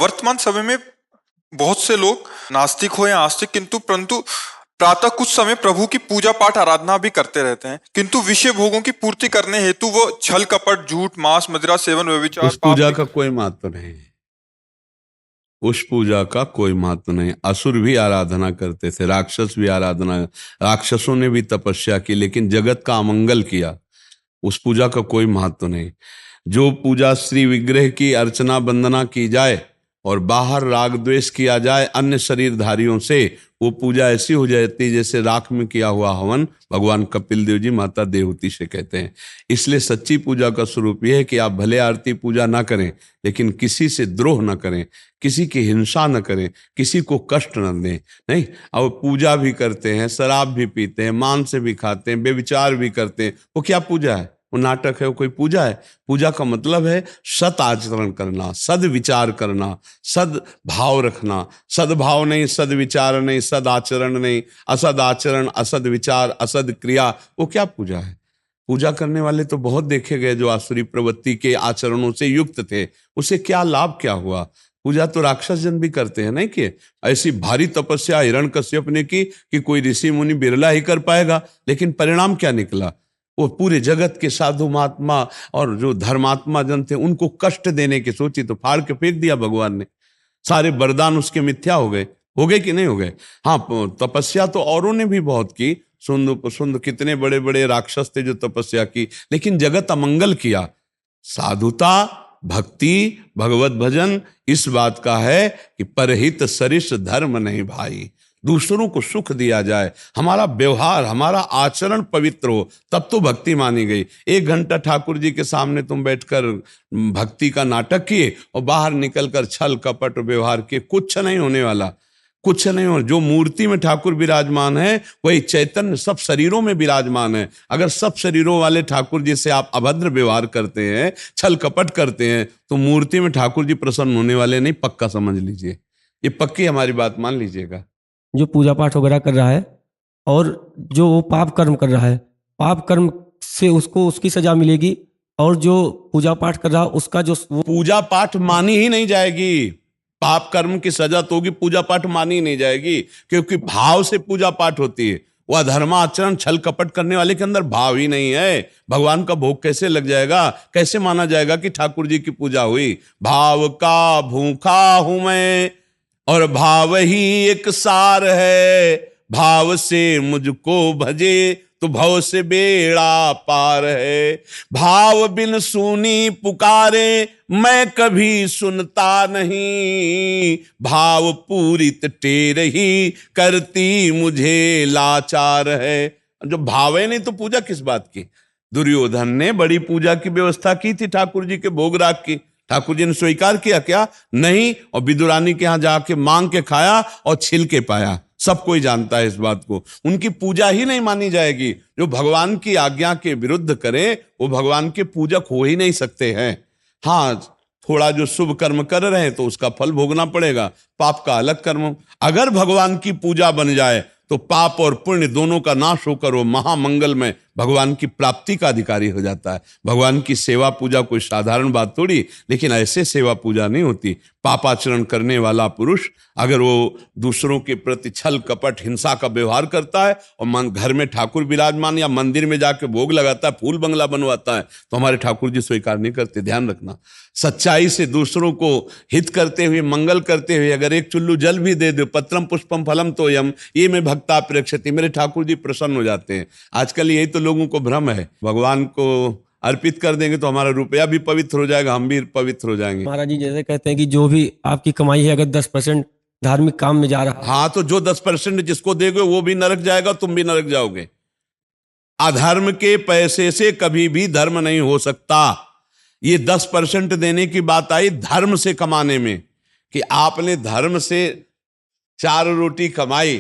वर्तमान समय में बहुत से लोग नास्तिक हो या आस्तिक परंतु प्रातः कुछ समय प्रभु की पूजा पाठ आराधना भी करते रहते हैं, किंतु विषय भोगों की पूर्ति करने हेतु वो छल कपट, झूठ, मांस, मदिरा सेवन, व्यभिचार, उस पूजा का कोई महत्व नहीं। उस पूजा का कोई महत्व नहीं। असुर भी आराधना करते थे, राक्षस भी आराधना, राक्षसों ने भी तपस्या की, लेकिन जगत का अमंगल किया। उस पूजा का कोई महत्व नहीं। जो पूजा श्री विग्रह की अर्चना वंदना की जाए और बाहर राग द्वेष किया जाए अन्य शरीरधारियों से, वो पूजा ऐसी हो जाती है जैसे राख में किया हुआ हवन भगवान कपिल देव जी माता देवहूति से कहते हैं। इसलिए सच्ची पूजा का स्वरूप यह है कि आप भले आरती पूजा ना करें, लेकिन किसी से द्रोह न करें, किसी की हिंसा न करें, किसी को कष्ट न दें। नहीं, अब पूजा भी करते हैं, शराब भी पीते हैं, मांस भी खाते हैं, व्यभिचार भी करते हैं, वो क्या पूजा है? वो नाटक है, वो कोई पूजा है? पूजा का मतलब है सत आचरण करना, सद विचार करना, सद भाव रखना। सद्भाव नहीं, सद विचार नहीं, सद आचरण नहीं, असद आचरण, असद विचार, असद क्रिया, वो क्या पूजा है? पूजा करने वाले तो बहुत देखे गए जो आसुरी प्रवृत्ति के आचरणों से युक्त थे, उसे क्या लाभ क्या हुआ? पूजा तो राक्षस जन भी करते हैं, नहीं कि ऐसी भारी तपस्या हिरण्यकश्यप ने की कि कोई ऋषि मुनि बिरला ही कर पाएगा, लेकिन परिणाम क्या निकला? वो पूरे जगत के साधु महात्मा और जो धर्मात्मा जन थे उनको कष्ट देने की सोची तो फाड़ के फेंक दिया भगवान ने। सारे वरदान उसके मिथ्या हो गए कि नहीं हो गए? हाँ, तपस्या तो औरों ने भी बहुत की। सुंद कितने बड़े बड़े राक्षस थे जो तपस्या की, लेकिन जगत अमंगल किया। साधुता, भक्ति, भगवत भजन इस बात का है कि परहित सरिस धर्म नहीं भाई। दूसरों को सुख दिया जाए, हमारा व्यवहार, हमारा आचरण पवित्र हो, तब तो भक्ति मानी गई। 1 घंटा ठाकुर जी के सामने तुम बैठकर भक्ति का नाटक किए और बाहर निकलकर छल कपट व्यवहार किए, कुछ नहीं होने वाला, कुछ नहीं हो। जो मूर्ति में ठाकुर विराजमान है वही चैतन्य सब शरीरों में विराजमान है। अगर सब शरीरों वाले ठाकुर जी से आप अभद्र व्यवहार करते हैं, छल कपट करते हैं, तो मूर्ति में ठाकुर जी प्रसन्न होने वाले नहीं, पक्का समझ लीजिए। ये पक्की हमारी बात मान लीजिएगा। जो पूजा पाठ वगैरह कर रहा है और जो वो पाप कर्म कर रहा है, पाप कर्म से उसको उसकी सजा मिलेगी, और जो पूजा पाठ कर रहा है उसका जो पूजा पाठ मानी ही नहीं जाएगी। पाप कर्म की सजा तो होगी, पूजा पाठ मानी ही नहीं जाएगी, क्योंकि भाव से पूजा पाठ होती है। वह धर्माचरण छल कपट करने वाले के अंदर भाव ही नहीं है। भगवान का भोग कैसे लग जाएगा? कैसे माना जाएगा कि ठाकुर जी की पूजा हुई? भाव का भूखा हूं मैं और भाव ही एक सार है, भाव से मुझको भजे तो भव से बेड़ा पार है। भाव बिन सुनी पुकारे मैं कभी सुनता नहीं, भाव पूरित टेर ही करती मुझे लाचार है। जो भाव है नहीं तो पूजा किस बात की? दुर्योधन ने बड़ी पूजा की व्यवस्था की थी ठाकुर जी के भोग राग की, ठाकुर जी ने स्वीकार किया क्या? नहीं, और विदुरानी के यहां जाके मांग के खाया और छिल के पाया। सब कोई जानता है इस बात को। उनकी पूजा ही नहीं मानी जाएगी। जो भगवान की आज्ञा के विरुद्ध करे वो भगवान के पूजक हो ही नहीं सकते हैं। हाँ, थोड़ा जो शुभ कर्म कर रहे हैं तो उसका फल भोगना पड़ेगा, पाप का अलग कर्म। अगर भगवान की पूजा बन जाए तो पाप और पुण्य दोनों का नाश होकर वो महामंगल में भगवान की प्राप्ति का अधिकारी हो जाता है। भगवान की सेवा पूजा कोई साधारण बात थोड़ी, लेकिन ऐसे सेवा पूजा नहीं होती। पापाचरण करने वाला पुरुष अगर वो दूसरों के प्रति छल कपट हिंसा का व्यवहार करता है और घर में ठाकुर विराजमान या मंदिर में जाके भोग लगाता है, फूल बंगला बनवाता है, तो हमारे ठाकुर जी स्वीकार नहीं करते। ध्यान रखना, सच्चाई से दूसरों को हित करते हुए, मंगल करते हुए अगर एक चुल्लू जल भी दे दो, पत्रम पुष्पम फलम तोयम, ये में भक्ता प्रेक्षति, मेरे ठाकुर जी प्रसन्न हो जाते हैं। आजकल यही तो लोगों को भ्रम है। भगवान को अर्पित कर देंगे तो हमारा रुपया भी पवित्र हो जाएगा, हम भी पवित्र हो जाएंगे। महाराज जी जैसे कहते हैं कि जो भी आपकी कमाई है अगर 10% धार्मिक काम में जा रहा है, हाँ, तो जो 10% जिसको देगे वो भी नरक जाएगा, तुम भी नरक जाओगे। अधर्म के पैसे से कभी भी धर्म नहीं हो सकता। ये 10% देने की बात आई धर्म से कमाने में, कि आपने धर्म से 4 रोटी कमाई,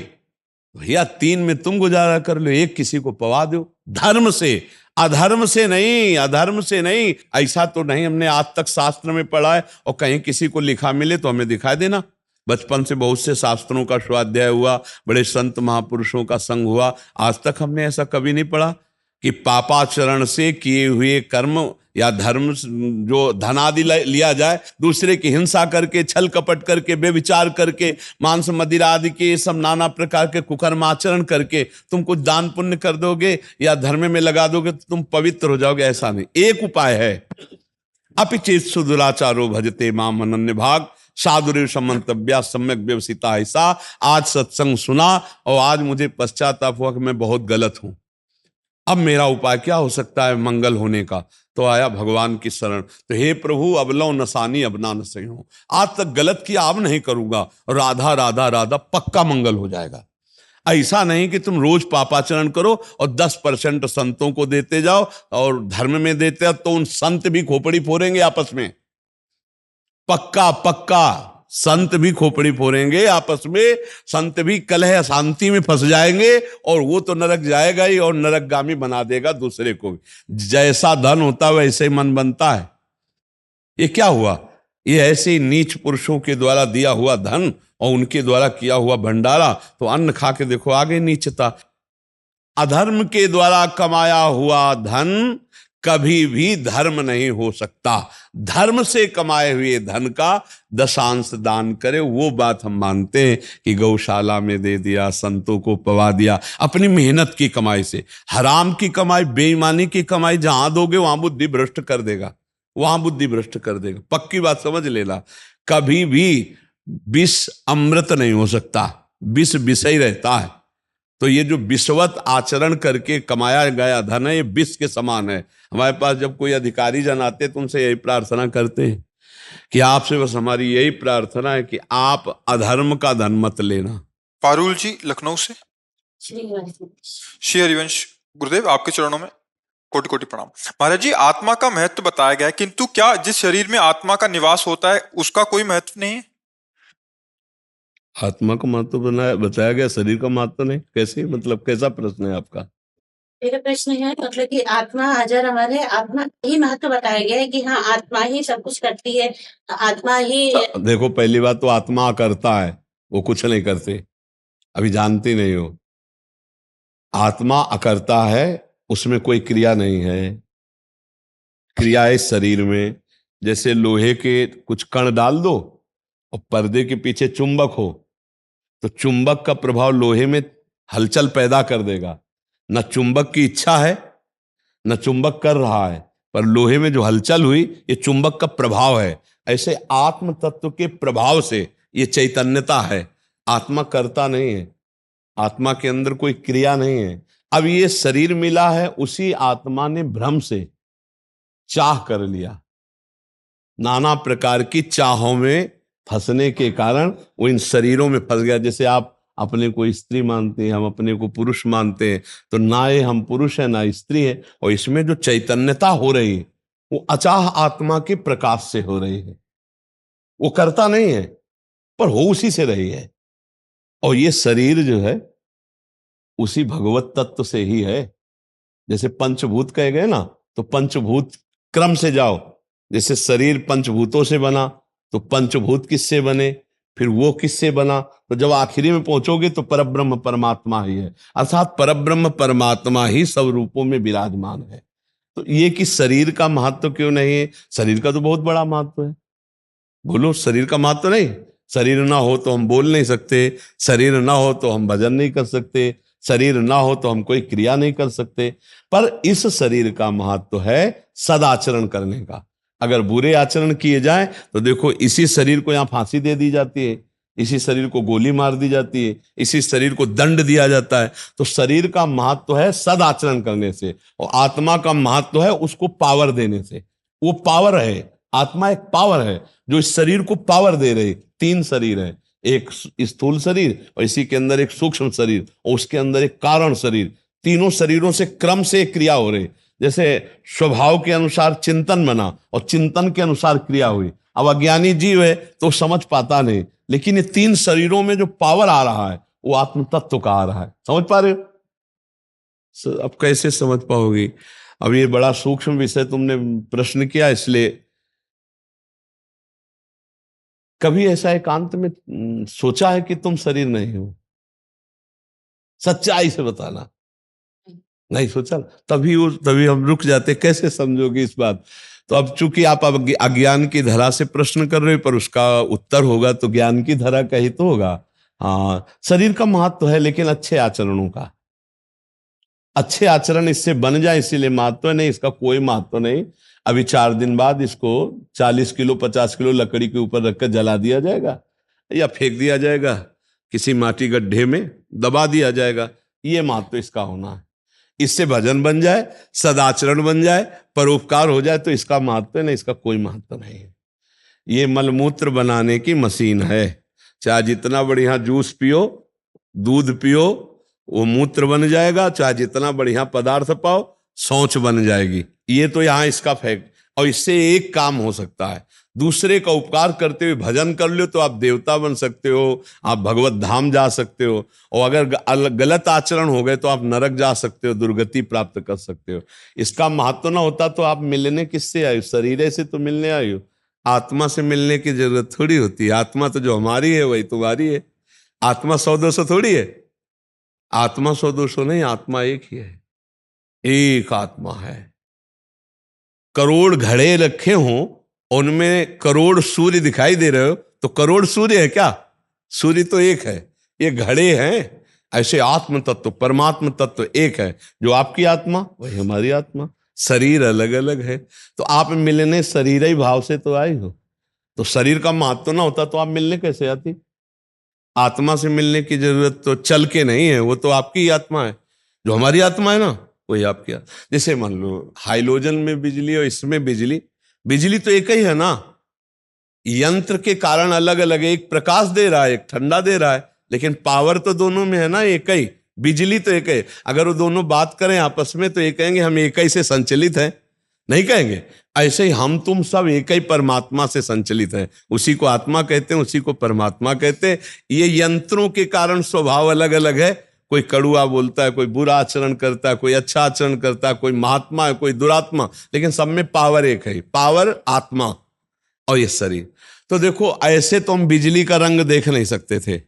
भैया 3 में तुम गुजारा कर लो, 1 किसी को पवा दो। धर्म से, अधर्म से नहीं, अधर्म से नहीं। ऐसा तो नहीं हमने आज तक शास्त्र में पढ़ा है, और कहीं किसी को लिखा मिले तो हमें दिखा देना। बचपन से बहुत से शास्त्रों का स्वाध्याय हुआ, बड़े संत महापुरुषों का संग हुआ, आज तक हमने ऐसा कभी नहीं पढ़ा। कि पापाचरण से किए हुए कर्म या धर्म जो धनादि लिया जाए, दूसरे की हिंसा करके, छल कपट करके, बेविचार करके, मांस मदिरा आदि के सब नाना प्रकार के कुकर्माचरण करके तुम कुछ दान पुण्य कर दोगे या धर्म में लगा दोगे तो तुम पवित्र हो जाओगे, ऐसा नहीं। एक उपाय है, अपिचेत सुदुराचारो भजते माम अनन्य भाग साधुरेव समंतव्या सम्यक व्यवसिता। ऐसा आज सत्संग सुना और आज मुझे पश्चाताप हुआ कि मैं बहुत गलत हूं। अब मेरा उपाय क्या हो सकता है मंगल होने का? तो आया भगवान की शरण। तो हे प्रभु अब लो नसानी अब ना नसई हूं, आज तक गलत किया अब नहीं करूंगा, राधा राधा राधा पक्का मंगल हो जाएगा। ऐसा नहीं कि तुम रोज पापाचरण करो और 10% संतों को देते जाओ और धर्म में देते जाओ, तो उन संत भी खोपड़ी फोड़ेंगे आपस में, पक्का पक्का संत भी खोपड़ी फोड़ेंगे आपस में, संत भी कलह अशांति में फंस जाएंगे और वो तो नरक जाएगा ही और नरकगामी बना देगा दूसरे को भी। जैसा धन होता है वैसे ही मन बनता है। ये क्या हुआ? ये ऐसे नीच पुरुषों के द्वारा दिया हुआ धन और उनके द्वारा किया हुआ भंडारा, तो अन्न खा के देखो आगे नीचता। अधर्म के द्वारा कमाया हुआ धन कभी भी धर्म नहीं हो सकता। धर्म से कमाए हुए धन का 10% दान करे, वो बात हम मानते हैं कि गौशाला में दे दिया, संतों को पवा दिया, अपनी मेहनत की कमाई से। हराम की कमाई, बेईमानी की कमाई जहां दोगे वहां बुद्धि भ्रष्ट कर देगा, वहां बुद्धि भ्रष्ट कर देगा। पक्की बात समझ लेना। कभी भी विष अमृत नहीं हो सकता, विष विष ही रहता है। तो ये जो विषवत आचरण करके कमाया गया धन है, ये विष के समान है। हमारे पास जब कोई अधिकारी जन आते तो उनसे यही प्रार्थना करते हैं कि आपसे बस हमारी यही प्रार्थना है कि आप अधर्म का धन मत लेना। पारुल जी लखनऊ से। श्री हरिवंश गुरुदेव, आपके चरणों में कोटि कोटि प्रणाम। महाराज जी, आत्मा का महत्व बताया गया है, किंतु क्या जिस शरीर में आत्मा का निवास होता है उसका कोई महत्व नहीं है? आत्मा का महत्व बताया गया, शरीर का महत्व नहीं? कैसे, मतलब कैसा प्रश्न है आपका? मेरा प्रश्न है मतलब कि आत्मा हाजर, हमारे आत्मा ही महत्व बताया गया है कि हाँ आत्मा ही सब कुछ करती है, आत्मा ही। देखो पहली बात तो आत्मा करता है, वो कुछ नहीं करते, अभी जानती नहीं हो। आत्मा अकर्ता है, उसमें कोई क्रिया नहीं है। क्रिया है शरीर में, जैसे लोहे के कुछ कण डाल दो और पर्दे के पीछे चुंबक हो, तो चुंबक का प्रभाव लोहे में हलचल पैदा कर देगा। न चुंबक की इच्छा है न चुंबक कर रहा है, पर लोहे में जो हलचल हुई ये चुंबक का प्रभाव है। ऐसे आत्म तत्व के प्रभाव से ये चैतन्यता है, आत्मा करता नहीं है, आत्मा के अंदर कोई क्रिया नहीं है। अब ये शरीर मिला है, उसी आत्मा ने भ्रम से चाह कर लिया, नाना प्रकार की चाहों में फंसने के कारण वो इन शरीरों में फंस गया। जैसे आप अपने को स्त्री मानते हैं, हम अपने को पुरुष मानते हैं, तो ना ये हम पुरुष है ना स्त्री है। और इसमें जो चैतन्यता हो रही है वो अचाह आत्मा के प्रकाश से हो रही है, वो करता नहीं है पर हो उसी से रही है। और ये शरीर जो है उसी भगवत तत्व से ही है। जैसे पंचभूत कहे गए ना, तो पंचभूत क्रम से जाओ। जैसे शरीर पंचभूतों से बना, तो पंचभूत किससे बने, फिर वो किससे बना, तो जब आखिरी में पहुंचोगे तो परब्रह्म परमात्मा ही है। अर्थात परब्रह्म परमात्मा ही सब रूपों में विराजमान है। तो ये कि शरीर का महत्व क्यों नहीं है? शरीर का तो बहुत बड़ा महत्व है। बोलो, शरीर का महत्व नहीं? शरीर ना हो तो हम बोल नहीं सकते, शरीर ना हो तो हम भजन नहीं कर सकते, शरीर ना हो तो हम कोई क्रिया नहीं कर सकते। पर इस शरीर का महत्व है सदाचरण करने का। अगर बुरे आचरण किए जाए तो देखो, इसी शरीर को यहाँ फांसी दे दी जाती है, इसी शरीर को गोली मार दी जाती है, इसी शरीर को दंड दिया जाता है। तो शरीर का महत्व है सदाचरण करने से, और आत्मा का महत्व है उसको पावर देने से। वो पावर है, आत्मा एक पावर है जो इस शरीर को पावर दे रही। 3 शरीर है, एक स्थूल शरीर और इसी के अंदर एक सूक्ष्म शरीर और उसके अंदर एक कारण शरीर। तीनों शरीरों से क्रम से क्रिया हो रही। जैसे स्वभाव के अनुसार चिंतन बना और चिंतन के अनुसार क्रिया हुई। अब अज्ञानी जीव है तो समझ पाता नहीं, लेकिन ये 3 शरीरों में जो पावर आ रहा है वो आत्म तत्व का आ रहा है। समझ पा रहे हो? अब कैसे समझ पाओगी? अब ये बड़ा सूक्ष्म विषय तुमने प्रश्न किया, इसलिए कभी ऐसा एकांत में सोचा है कि तुम शरीर नहीं हो? सच्चाई से बताना। नहीं सोचा, तभी हम रुक जाते, कैसे समझोगे इस बात। तो अब चूंकि आप अब अज्ञान की धरा से प्रश्न कर रहे हो, पर उसका उत्तर होगा तो ज्ञान की धरा का ही तो होगा। हाँ, शरीर का महत्व है, लेकिन अच्छे आचरणों का, अच्छे आचरण इससे बन जाए इसीलिए महत्व है, नहीं इसका कोई महत्व नहीं। अभी 4 दिन बाद इसको 40 किलो 50 किलो लकड़ी के ऊपर रखकर जला दिया जाएगा या फेंक दिया जाएगा, किसी माटी गड्ढे में दबा दिया जाएगा, ये महत्व इसका होना है। इससे भजन बन जाए, सदाचरण बन जाए, परोपकार हो जाए, तो इसका महत्व है, नहीं इसका कोई महत्व नहीं है। ये मलमूत्र बनाने की मशीन है, चाहे जितना बढ़िया जूस पियो, दूध पियो, वो मूत्र बन जाएगा, चाहे जितना बढ़िया पदार्थ पाओ, शौच बन जाएगी। ये तो यहाँ इसका फैक्ट। और इससे एक काम हो सकता है, दूसरे का उपकार करते हुए भजन कर लो तो आप देवता बन सकते हो, आप भगवत धाम जा सकते हो, और अगर गलत आचरण हो गए तो आप नरक जा सकते हो, दुर्गति प्राप्त कर सकते हो। इसका महत्व ना होता तो आप मिलने किससे आए हो? शरीर से तो मिलने आए हो, आत्मा से मिलने की जरूरत थोड़ी होती है। आत्मा तो जो हमारी है वही तुम्हारी है। आत्मा 100-200 थोड़ी है, आत्मा 100-200 नहीं, आत्मा एक ही है, एक आत्मा है। करोड़ घड़े रखे हों, उनमें करोड़ सूर्य दिखाई दे रहे हो, तो करोड़ सूर्य है क्या? सूर्य तो एक है, ये घड़े हैं। ऐसे आत्म तत्व, परमात्म तत्व एक है, जो आपकी आत्मा वही हमारी आत्मा, शरीर अलग अलग है। तो आप मिलने शरीर ही भाव से तो आई हो, तो शरीर का महत्व ना होता तो आप मिलने कैसे आती? आत्मा से मिलने की जरूरत तो चल के नहीं है, वो तो आपकी ही आत्मा है, जो हमारी आत्मा है ना वही आपकी आत्मा। जैसे मान लो हाइलोजन में बिजली और इसमें बिजली, बिजली तो एक ही है ना, यंत्र के कारण अलग अलग है, एक प्रकाश दे रहा है, एक ठंडा दे रहा है, लेकिन पावर तो दोनों में है ना, एक ही, बिजली तो एक ही। अगर वो दोनों बात करें आपस में तो ये कहेंगे हम एक ही से संचलित हैं, नहीं कहेंगे। ऐसे ही हम तुम सब एक ही परमात्मा से संचलित हैं, उसी को आत्मा कहते हैं, उसी को परमात्मा कहते हैं। ये यंत्रों के कारण स्वभाव अलग अलग है, कोई कड़ुआ बोलता है, कोई बुरा आचरण करता है, कोई अच्छा आचरण करता है, कोई महात्मा है, कोई दुरात्मा, लेकिन सब में पावर एक है, पावर आत्मा और ये शरीर। तो देखो ऐसे तो हम बिजली का रंग देख नहीं सकते थे,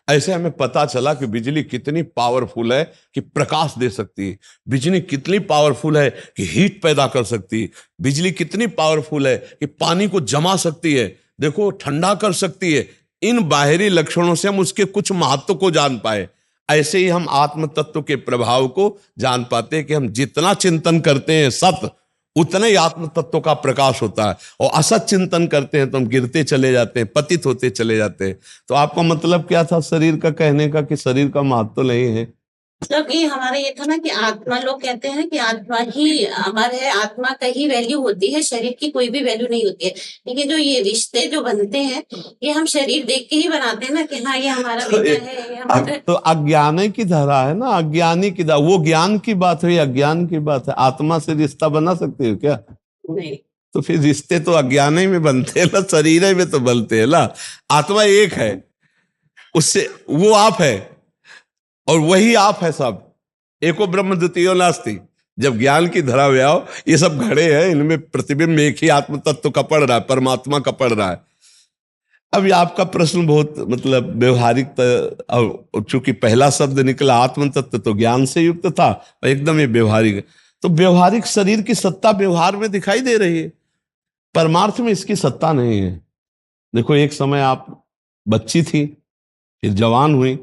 ऐसे हमें पता चला कि बिजली कितनी पावरफुल है कि प्रकाश दे सकती है, बिजली कितनी पावरफुल है कि हीट पैदा कर सकती है, बिजली कितनी पावरफुल है कि पानी को जमा सकती है, देखो ठंडा कर सकती है। इन बाहरी लक्षणों से हम उसके कुछ महत्व को जान पाए। ऐसे ही हम आत्म तत्व के प्रभाव को जान पाते हैं कि हम जितना चिंतन करते हैं सत्य, उतना ही आत्म तत्व का प्रकाश होता है, और असत चिंतन करते हैं तो हम गिरते चले जाते हैं, पतित होते चले जाते हैं। तो आपका मतलब क्या था शरीर का कहने का, कि शरीर का महत्व नहीं है? मतलब ये हमारा ये था ना कि आत्मा, लोग कहते हैं कि आत्मा ही अमर है, आत्मा का ही वैल्यू होती है, शरीर की कोई भी वैल्यू नहीं होती है। लेकिन जो ये रिश्ते जो बनते हैं, ये हम शरीर देख के ही बनाते हैं ना, कि हाँ ये हमारा बेटा है, ये हमारा। तो अज्ञान की धारा है ना, अज्ञानी की धारा, वो ज्ञान की बात हुई, अज्ञान की बात है। आत्मा से रिश्ता बना सकते हो क्या? नहीं। तो फिर रिश्ते तो अज्ञान ही में बनते हैं ना, शरीर ही में तो बनते हैं ना। आत्मा एक है, उससे वो आप है और वही आप है सब, एको ब्रह्म द्वितीयो नास्ति। जब ज्ञान की धरा में आओ, ये सब घड़े हैं, इनमें प्रतिबिंब एक ही आत्म तत्व का पड़ रहा है, परमात्मा का पड़ रहा है। अभी आपका प्रश्न बहुत मतलब व्यवहारिक, चूंकि पहला शब्द निकला आत्म तत्व तो ज्ञान से युक्त था, एकदम ये व्यवहारिक। तो व्यवहारिक शरीर की सत्ता व्यवहार में दिखाई दे रही है, परमार्थ में इसकी सत्ता नहीं है। देखो एक समय आप बच्ची थी, फिर जवान हुई,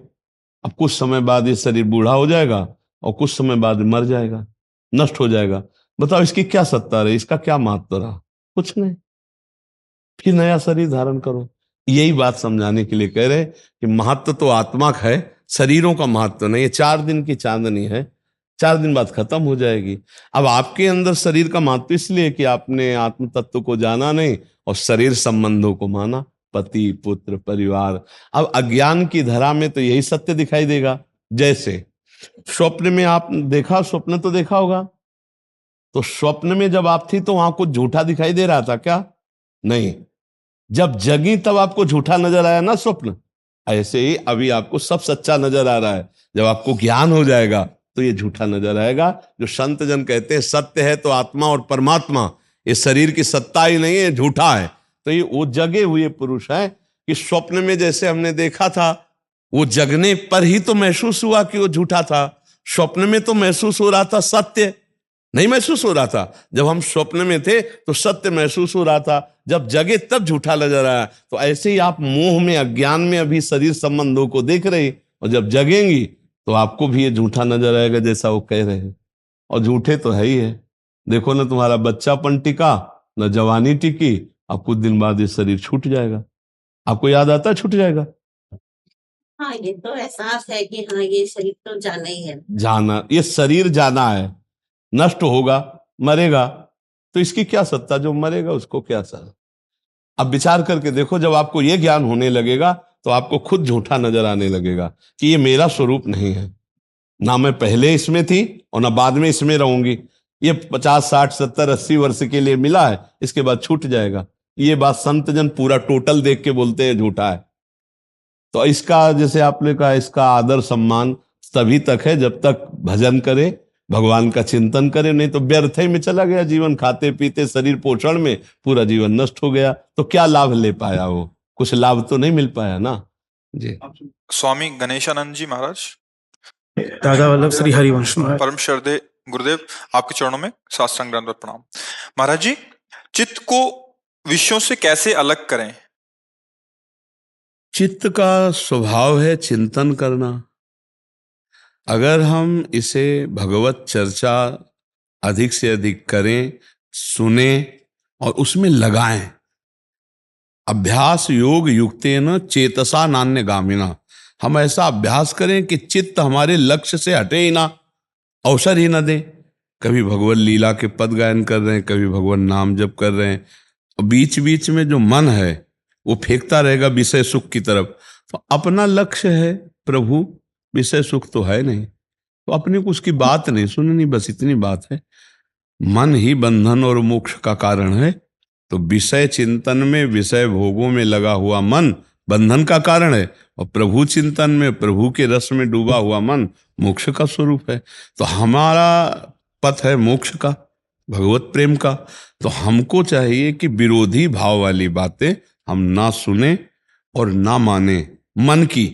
अब कुछ समय बाद ये शरीर बूढ़ा हो जाएगा और कुछ समय बाद मर जाएगा, नष्ट हो जाएगा। बताओ इसकी क्या सत्ता रही, इसका क्या महत्व रहा? कुछ नहीं। फिर नया शरीर धारण करो। यही बात समझाने के लिए कह रहे कि महत्व तो आत्मा का है, शरीरों का महत्व नहीं है। 4 दिन की चांदनी है, 4 दिन बाद खत्म हो जाएगी। अब आपके अंदर शरीर का महत्व इसलिए कि आपने आत्म तत्व को जाना नहीं और शरीर संबंधों को माना, पति पुत्र परिवार। अब अज्ञान की धरा में तो यही सत्य दिखाई देगा। जैसे स्वप्न में आप देखा, स्वप्न तो देखा होगा, तो स्वप्न में जब आप थी तो वहां कुछ झूठा दिखाई दे रहा था क्या? नहीं। जब जगी तब आपको झूठा नजर आया ना स्वप्न, ऐसे ही अभी आपको सब सच्चा नजर आ रहा है। जब आपको ज्ञान हो जाएगा तो ये झूठा नजर आएगा। जो संत जन कहते हैं सत्य है तो आत्मा और परमात्मा, ये शरीर की सत्ता ही नहीं है, झूठा है। तो ये वो जगे हुए पुरुष है कि स्वप्न में जैसे हमने देखा था, वो जगने पर ही तो महसूस हुआ कि वो झूठा था। स्वप्न में तो महसूस हो रहा था सत्य, नहीं महसूस हो रहा था। जब हम स्वप्न में थे तो सत्य महसूस हो रहा था, जब जगे तब झूठा नजर आया। तो ऐसे ही आप मोह में, अज्ञान में अभी शरीर संबंधों को देख रहे, और जब जगेंगी तो आपको भी ये झूठा नजर आएगा जैसा वो कह रहे हैं। और झूठे तो है ही है। देखो ना, तुम्हारा बच्चापन टिका न जवानी टिकी, अब कुछ दिन बाद ये शरीर छूट जाएगा। आपको याद आता है छूट जाएगा? हाँ, ये तो एहसास है कि हाँ, ये शरीर तो जाना ही है। जाना, ये शरीर जाना है, नष्ट होगा, मरेगा। तो इसकी क्या सत्ता, जो मरेगा उसको क्या सत्ता? अब विचार करके देखो, जब आपको ये ज्ञान होने लगेगा तो आपको खुद झूठा नजर आने लगेगा कि ये मेरा स्वरूप नहीं है, ना मैं पहले इसमें थी और ना बाद में इसमें रहूंगी। ये 50, 60, 70, 80 वर्ष के लिए मिला है, इसके बाद छूट जाएगा। ये बात संत जन पूरा टोटल देख के बोलते हैं झूठा है। तो इसका, जैसे आपने कहा, इसका आदर सम्मान तभी तक है जब तक भजन करे, भगवान का चिंतन करे, नहीं तो व्यर्थ ही में चला गया जीवन। खाते पीते शरीर पोषण में पूरा जीवन नष्ट हो गया, तो क्या लाभ ले पाया वो? कुछ लाभ तो नहीं मिल पाया ना जी। स्वामी गणेशानंद जी महाराज, दादा वल्लभ श्री हरिवंश महाराज। परम श्रद्धेय गुरुदेव, आपके चरणों में साष्टांग दंडवत प्रणाम। महाराज जी, चित्त को विषयों से कैसे अलग करें? चित्त का स्वभाव है चिंतन करना। अगर हम इसे भगवत चर्चा अधिक से अधिक करें, सुने और उसमें लगाएं, अभ्यास योग युक्तेन चेतसा नान्य गामिना, हम ऐसा अभ्यास करें कि चित्त हमारे लक्ष्य से हटे ही ना, अवसर ही ना दे। कभी भगवत लीला के पद गायन कर रहे हैं, कभी भगवत नाम जप कर रहे हैं, और बीच बीच में जो मन है वो फेंकता रहेगा विषय सुख की तरफ। तो अपना लक्ष्य है प्रभु, विषय सुख तो है नहीं, तो अपने को उसकी बात नहीं सुननी, बस इतनी बात है। मन ही बंधन और मोक्ष का कारण है, तो विषय चिंतन में, विषय भोगों में लगा हुआ मन बंधन का कारण है, और प्रभु चिंतन में, प्रभु के रस में डूबा हुआ मन मोक्ष का स्वरूप है। तो हमारा पथ है मोक्ष का, भगवत प्रेम का। तो हमको चाहिए कि विरोधी भाव वाली बातें हम ना सुने और ना माने। मन की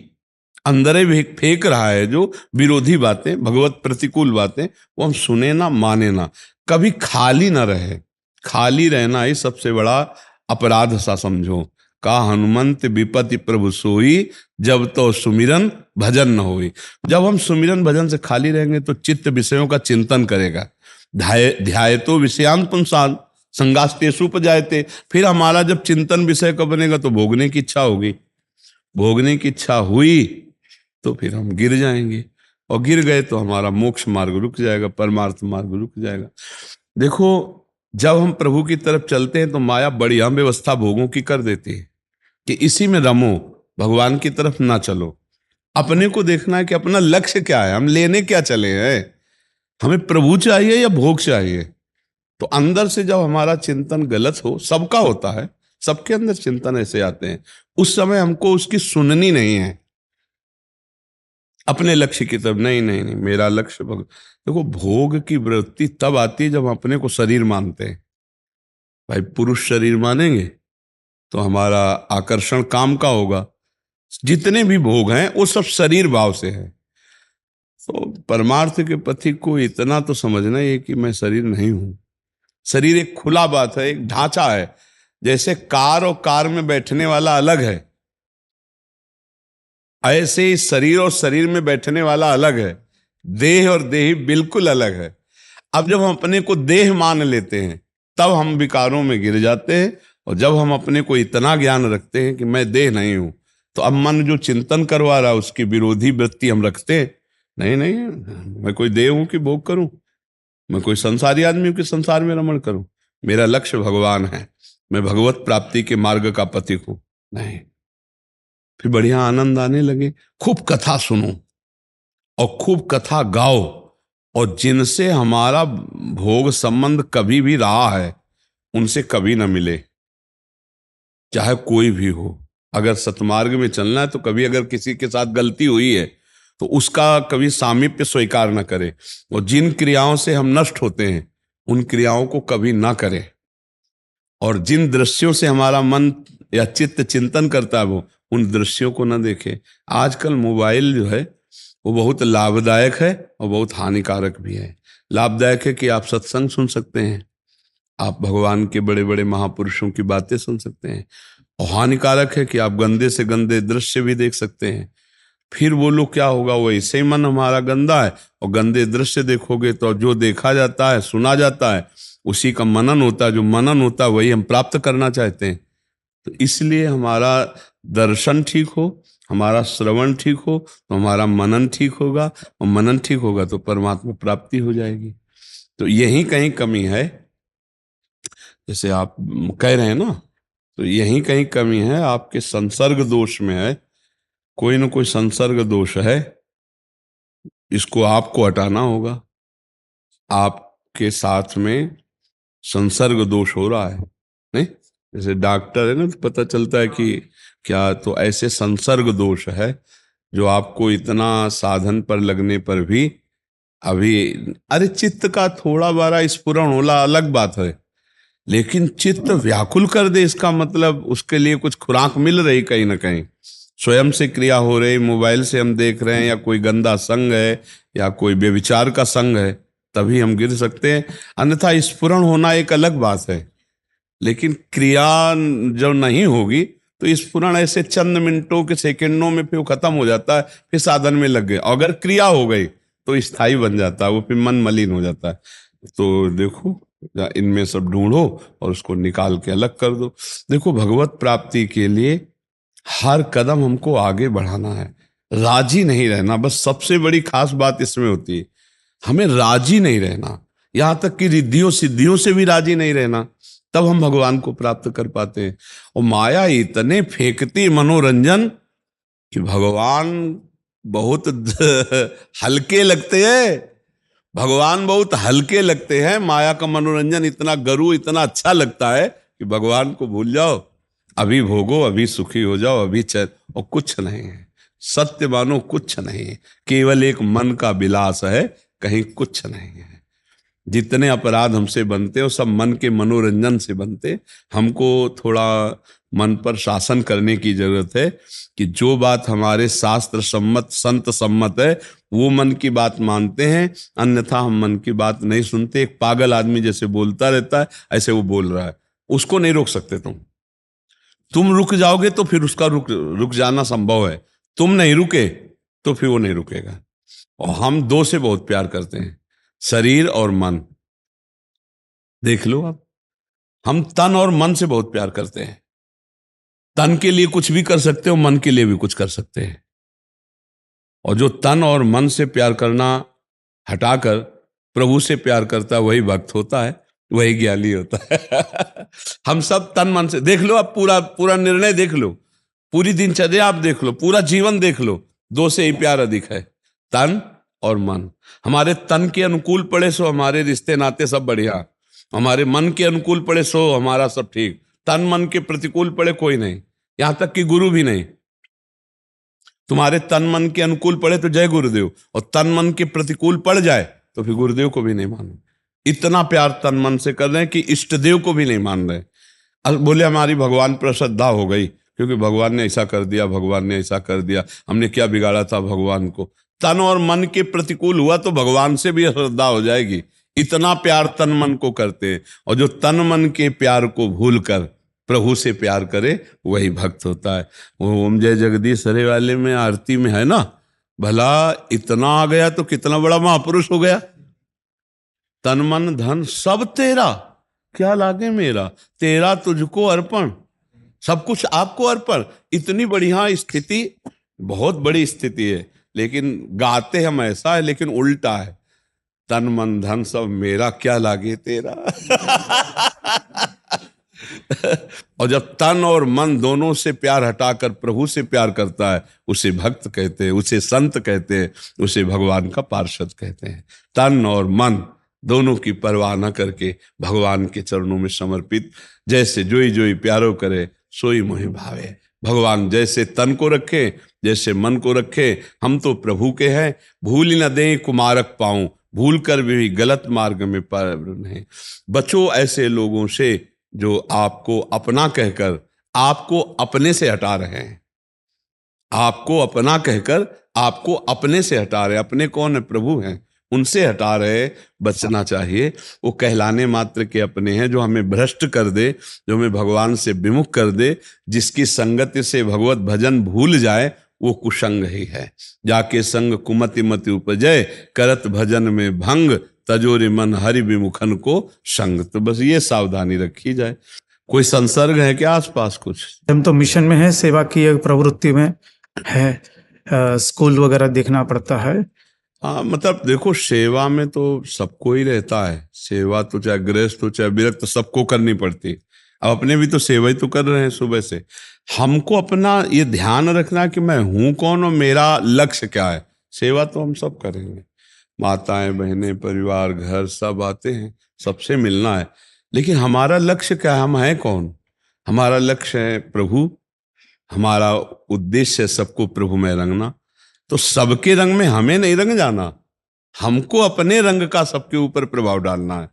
अंदर ही फेंक रहा है जो विरोधी बातें, भगवत प्रतिकूल बातें, वो हम सुने ना, माने ना। कभी खाली ना रहे, खाली रहना ही सबसे बड़ा अपराध सा समझो। का हनुमंत विपति प्रभु सोई, जब तो सुमिरन भजन न होई। जब हम सुमिरन भजन से खाली रहेंगे तो चित्त विषयों का चिंतन करेगा। ध्याय तो विषयांत पुंसान संगास्तेषु उपजायते। फिर हमारा जब चिंतन विषय का बनेगा तो भोगने की इच्छा होगी, भोगने की इच्छा हुई तो फिर हम गिर जाएंगे, और गिर गए तो हमारा मोक्ष मार्ग रुक जाएगा, परमार्थ मार्ग रुक जाएगा। देखो, जब हम प्रभु की तरफ चलते हैं तो माया बढ़िया व्यवस्था भोगों की कर देती है कि इसी में रमो, भगवान की तरफ ना चलो। अपने को देखना है कि अपना लक्ष्य क्या है, हम लेने क्या चले हैं, हमें प्रभु चाहिए या भोग चाहिए। तो अंदर से जब हमारा चिंतन गलत हो, सबका होता है, सबके अंदर चिंतन ऐसे आते हैं, उस समय हमको उसकी सुननी नहीं है। अपने लक्ष्य की तरफ नहीं, नहीं नहीं, मेरा लक्ष्य देखो, भोग की वृत्ति तब आती है जब हम अपने को शरीर मानते हैं। भाई पुरुष शरीर मानेंगे तो हमारा आकर्षण काम का होगा। जितने भी भोग हैं वो सब शरीर भाव से है। तो परमार्थ के पथि को इतना तो समझना ही है कि मैं शरीर नहीं हूं। शरीर एक खुला बात है, एक ढांचा है। जैसे कार और कार में बैठने वाला अलग है, ऐसे ही शरीर और शरीर में बैठने वाला अलग है। देह और देही बिल्कुल अलग है। अब जब हम अपने को देह मान लेते हैं तब हम विकारों में गिर जाते हैं, और जब हम अपने को इतना ज्ञान रखते हैं कि मैं देह नहीं हूं, तो अब मन जो चिंतन करवा रहा है उसकी विरोधी वृत्ति हम रखते हैं। नहीं नहीं, मैं कोई देह हूं कि भोग करूं, मैं कोई संसारी आदमी हूं कि संसार में रमण करूं। मेरा लक्ष्य भगवान है, मैं भगवत प्राप्ति के मार्ग का पथिक हूं। नहीं, फिर बढ़िया आनंद आने लगे। खूब कथा सुनो और खूब कथा गाओ, और जिनसे हमारा भोग संबंध कभी भी रहा है उनसे कभी ना मिले, चाहे कोई भी हो। अगर सतमार्ग में चलना है तो कभी अगर किसी के साथ गलती हुई है तो उसका कभी सामीप्य स्वीकार न करे, और जिन क्रियाओं से हम नष्ट होते हैं उन क्रियाओं को कभी ना करें, और जिन दृश्यों से हमारा मन या चित्त चिंतन करता है वो उन दृश्यों को ना देखे। आजकल मोबाइल जो है वो बहुत लाभदायक है और बहुत हानिकारक भी है। लाभदायक है कि आप सत्संग सुन सकते हैं, आप भगवान के बड़े बड़े महापुरुषों की बातें सुन सकते हैं, और हानिकारक है कि आप गंदे से गंदे दृश्य भी देख सकते हैं। फिर वो लोग क्या होगा, वो ऐसे ही मन हमारा गंदा है और गंदे दृश्य देखोगे तो जो देखा जाता है, सुना जाता है, उसी का मनन होता है। जो मनन होता है वही हम प्राप्त करना चाहते हैं। तो इसलिए हमारा दर्शन ठीक हो, हमारा श्रवण ठीक हो, तो हमारा मनन ठीक होगा, और मनन ठीक होगा तो परमात्मा प्राप्ति हो जाएगी। तो यही कहीं कमी है, जैसे आप कह रहे हैं ना, तो यही कहीं कमी है, आपके संसर्ग दोष में है। कोई ना कोई संसर्ग दोष है, इसको आपको हटाना होगा। आपके साथ में संसर्ग दोष हो रहा है, नहीं? जैसे डॉक्टर है ना, तो पता चलता है कि क्या, तो ऐसे संसर्ग दोष है जो आपको इतना साधन पर लगने पर भी अभी, अरे चित्त का थोड़ा बारा स्फुरण होला अलग बात है, लेकिन चित्त व्याकुल कर दे, इसका मतलब उसके लिए कुछ खुराक मिल रही कहीं ना कहीं, स्वयं से क्रिया हो रही, मोबाइल से हम देख रहे हैं, या कोई गंदा संग है, या कोई व्यभिचार का संग है, तभी हम गिर सकते हैं। अन्यथा स्फुरण होना एक अलग बात है, लेकिन क्रिया जब नहीं होगी तो स्फुरण ऐसे चंद मिनटों के सेकंडों में फिर खत्म हो जाता है, फिर साधन में लग गए। अगर क्रिया हो गई तो स्थायी बन जाता है, वो फिर मन मलिन हो जाता है। तो देखो, इनमें सब ढूंढो और उसको निकाल के अलग कर दो। देखो, भगवत प्राप्ति के लिए हर कदम हमको आगे बढ़ाना है, राजी नहीं रहना। बस सबसे बड़ी खास बात इसमें होती है, हमें राजी नहीं रहना, यहां तक कि रिद्धियों सिद्धियों से भी राजी नहीं रहना, तब हम भगवान को प्राप्त कर पाते हैं। और माया इतने फेंकती मनोरंजन कि भगवान बहुत हल्के लगते हैं, भगवान बहुत हल्के लगते हैं। माया का मनोरंजन इतना गरु, इतना अच्छा लगता है कि भगवान को भूल जाओ, अभी भोगो, अभी सुखी हो जाओ, अभी चैन, और कुछ नहीं है। सत्य मानो कुछ नहीं है, केवल एक मन का विलास है, कहीं कुछ नहीं है। जितने अपराध हमसे बनते हैं वो सब मन के मनोरंजन से बनते। हमको थोड़ा मन पर शासन करने की जरूरत है कि जो बात हमारे शास्त्र सम्मत, संत सम्मत है, वो मन की बात मानते हैं, अन्यथा हम मन की बात नहीं सुनते। एक पागल आदमी जैसे बोलता रहता है, ऐसे वो बोल रहा है, उसको नहीं रोक सकते तुम रुक जाओगे तो फिर उसका रुक जाना संभव है, तुम नहीं रुके तो फिर वो नहीं रुकेगा। और हम दो से बहुत प्यार करते हैं, शरीर और मन। देख लो आप, हम तन और मन से बहुत प्यार करते हैं। तन के लिए कुछ भी कर सकते हो, मन के लिए भी कुछ कर सकते हैं। और जो तन और मन से प्यार करना हटाकर प्रभु से प्यार करता है, वही भक्त होता है, वही ज्ञानी होता है। हम सब तन मन से, देख लो आप, पूरा निर्णय देख लो, पूरी दिनचर्या आप देख लो, पूरा जीवन देख लो, दो से ही प्यार अधिक है, तन और मन। हमारे तन के अनुकूल पड़े सो हमारे रिश्ते नाते सब बढ़िया, हमारे मन के अनुकूल पड़े सो हमारा सब ठीक, तन मन के प्रतिकूल पड़े कोई नहीं, यहां तक कि गुरु भी नहीं। तुम्हारे तन मन के अनुकूल पड़े तो जय गुरुदेव, और तन मन के प्रतिकूल पड़ जाए तो फिर गुरुदेव को भी नहीं मानो। इतना प्यार तन मन से कर रहे हैं कि इष्ट देव को भी नहीं मान रहे। बोले हमारी भगवान पर श्रद्धा हो गई क्योंकि भगवान ने ऐसा कर दिया, भगवान ने ऐसा कर दिया, हमने क्या बिगाड़ा था भगवान को। तन और मन के प्रतिकूल हुआ तो भगवान से भी श्रद्धा हो जाएगी। इतना प्यार तन मन को करते हैं, और जो तन मन के प्यार को भूल कर प्रभु से प्यार करे वही भक्त होता है। वो ओम जय जगदीश हरे वाले में आरती में है ना, भला इतना आ गया तो कितना बड़ा महापुरुष हो गया। तन मन धन सब तेरा, क्या लागे मेरा, तेरा तुझको अर्पण, सब कुछ आपको अर्पण। इतनी बढ़िया स्थिति, बहुत बड़ी स्थिति है, लेकिन गाते हम ऐसा है, लेकिन उल्टा है, तन मन धन सब मेरा, क्या लागे तेरा। और जब तन और मन दोनों से प्यार हटाकर प्रभु से प्यार करता है, उसे भक्त कहते हैं, उसे संत कहते हैं, उसे भगवान का पार्षद कहते हैं। तन और मन दोनों की परवाह न करके भगवान के चरणों में समर्पित, जैसे जोई जोई प्यारो करे सोई मोहि भावे। भगवान जैसे तन को रखे, जैसे मन को रखे, हम तो प्रभु के हैं। भूल न दें कुमारक पाऊं, भूल कर भी गलत मार्ग में पर नहीं। बचो ऐसे लोगों से जो आपको अपना कहकर आपको अपने से हटा रहे हैं। आपको अपना कहकर आपको अपने से हटा रहे। अपने कौन है? प्रभु हैं, उनसे हटा रहे। बचना चाहिए। वो कहलाने मात्र के अपने हैं, जो हमें भ्रष्ट कर दे, जो हमें भगवान से विमुख कर दे, जिसकी संगति से भगवत भजन भूल जाए, वो कुसंग ही है। जाके संग कुमति मति उपजय, करत भजन में भंग, तजोरि मन हरि विमुखन को संग। तो बस ये सावधानी रखी जाए। कोई संसर्ग है क्या आसपास कुछ? हम तो मिशन में है, सेवा की एक प्रवृत्ति में है, स्कूल वगैरह देखना पड़ता है। हाँ, मतलब देखो, सेवा में तो सबको ही रहता है। सेवा तो चाहे गृहस्थ हो चाहे विरक्त, तो सबको करनी पड़ती है। अब अपने भी तो सेवा ही तो कर रहे हैं सुबह से। हमको अपना ये ध्यान रखना कि मैं हूं कौन और मेरा लक्ष्य क्या है। सेवा तो हम सब करेंगे, माताएं बहनें परिवार घर सब आते हैं, सबसे मिलना है, लेकिन हमारा लक्ष्य क्या है? हम हैं कौन? हमारा लक्ष्य है प्रभु। हमारा उद्देश्य है सबको प्रभु में रंगना। तो सबके रंग में हमें नहीं रंग जाना, हमको अपने रंग का सबके ऊपर प्रभाव डालना है।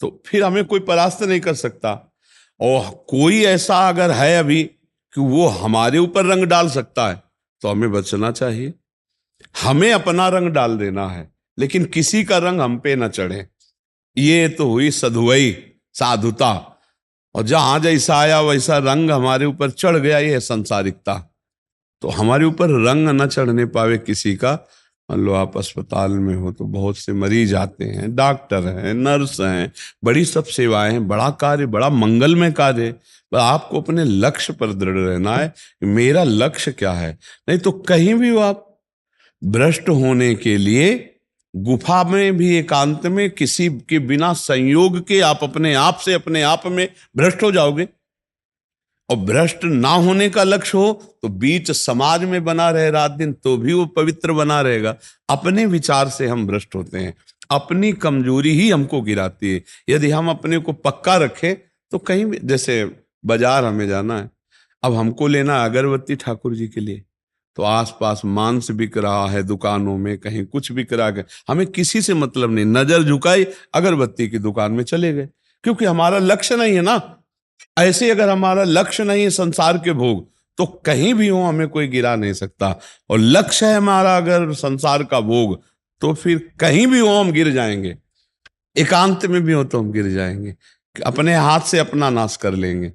तो फिर हमें कोई परास्त नहीं कर सकता। और कोई ऐसा अगर है अभी कि वो हमारे ऊपर रंग डाल सकता है, तो हमें बचना चाहिए। हमें अपना रंग डाल देना है, लेकिन किसी का रंग हम पे न चढ़े। ये तो हुई सधुवई, साधुता। और जहां जैसा आया वैसा रंग हमारे ऊपर चढ़ गया, ये है संसारिकता। तो हमारे ऊपर रंग न चढ़ने पावे किसी का। मान लो आप अस्पताल में हो तो बहुत से मरीज आते हैं, डॉक्टर हैं, नर्स हैं, बड़ी सब सेवाएं हैं, बड़ा कार्य, बड़ा मंगलमय कार्य है। पर आपको अपने लक्ष्य पर दृढ़ रहना है। मेरा लक्ष्य क्या है? नहीं तो कहीं भी हो आप भ्रष्ट होने के लिए, गुफा में भी एकांत में किसी के बिना संयोग के आप अपने आप से अपने आप में भ्रष्ट हो जाओगे। और भ्रष्ट ना होने का लक्ष्य हो तो बीच समाज में बना रहे रात दिन, तो भी वो पवित्र बना रहेगा। अपने विचार से हम भ्रष्ट होते हैं, अपनी कमजोरी ही हमको गिराती है। यदि हम अपने को पक्का रखें तो कहीं भी, जैसे बाजार हमें जाना है, अब हमको लेना अगरबत्ती ठाकुर जी के लिए, तो आसपास मांस बिक रहा है दुकानों में, कहीं कुछ बिक रहा है, हमें किसी से मतलब नहीं, नजर झुकाई अगरबत्ती की दुकान में चले गए, क्योंकि हमारा लक्ष्य नहीं है ना। ऐसे अगर हमारा लक्ष्य नहीं है संसार के भोग, तो कहीं भी हो हमें कोई गिरा नहीं सकता। और लक्ष्य है हमारा अगर संसार का भोग, तो फिर कहीं भी हो हम गिर जाएंगे। एकांत में भी हो तो हम गिर जाएंगे, अपने हाथ से अपना नाश कर लेंगे।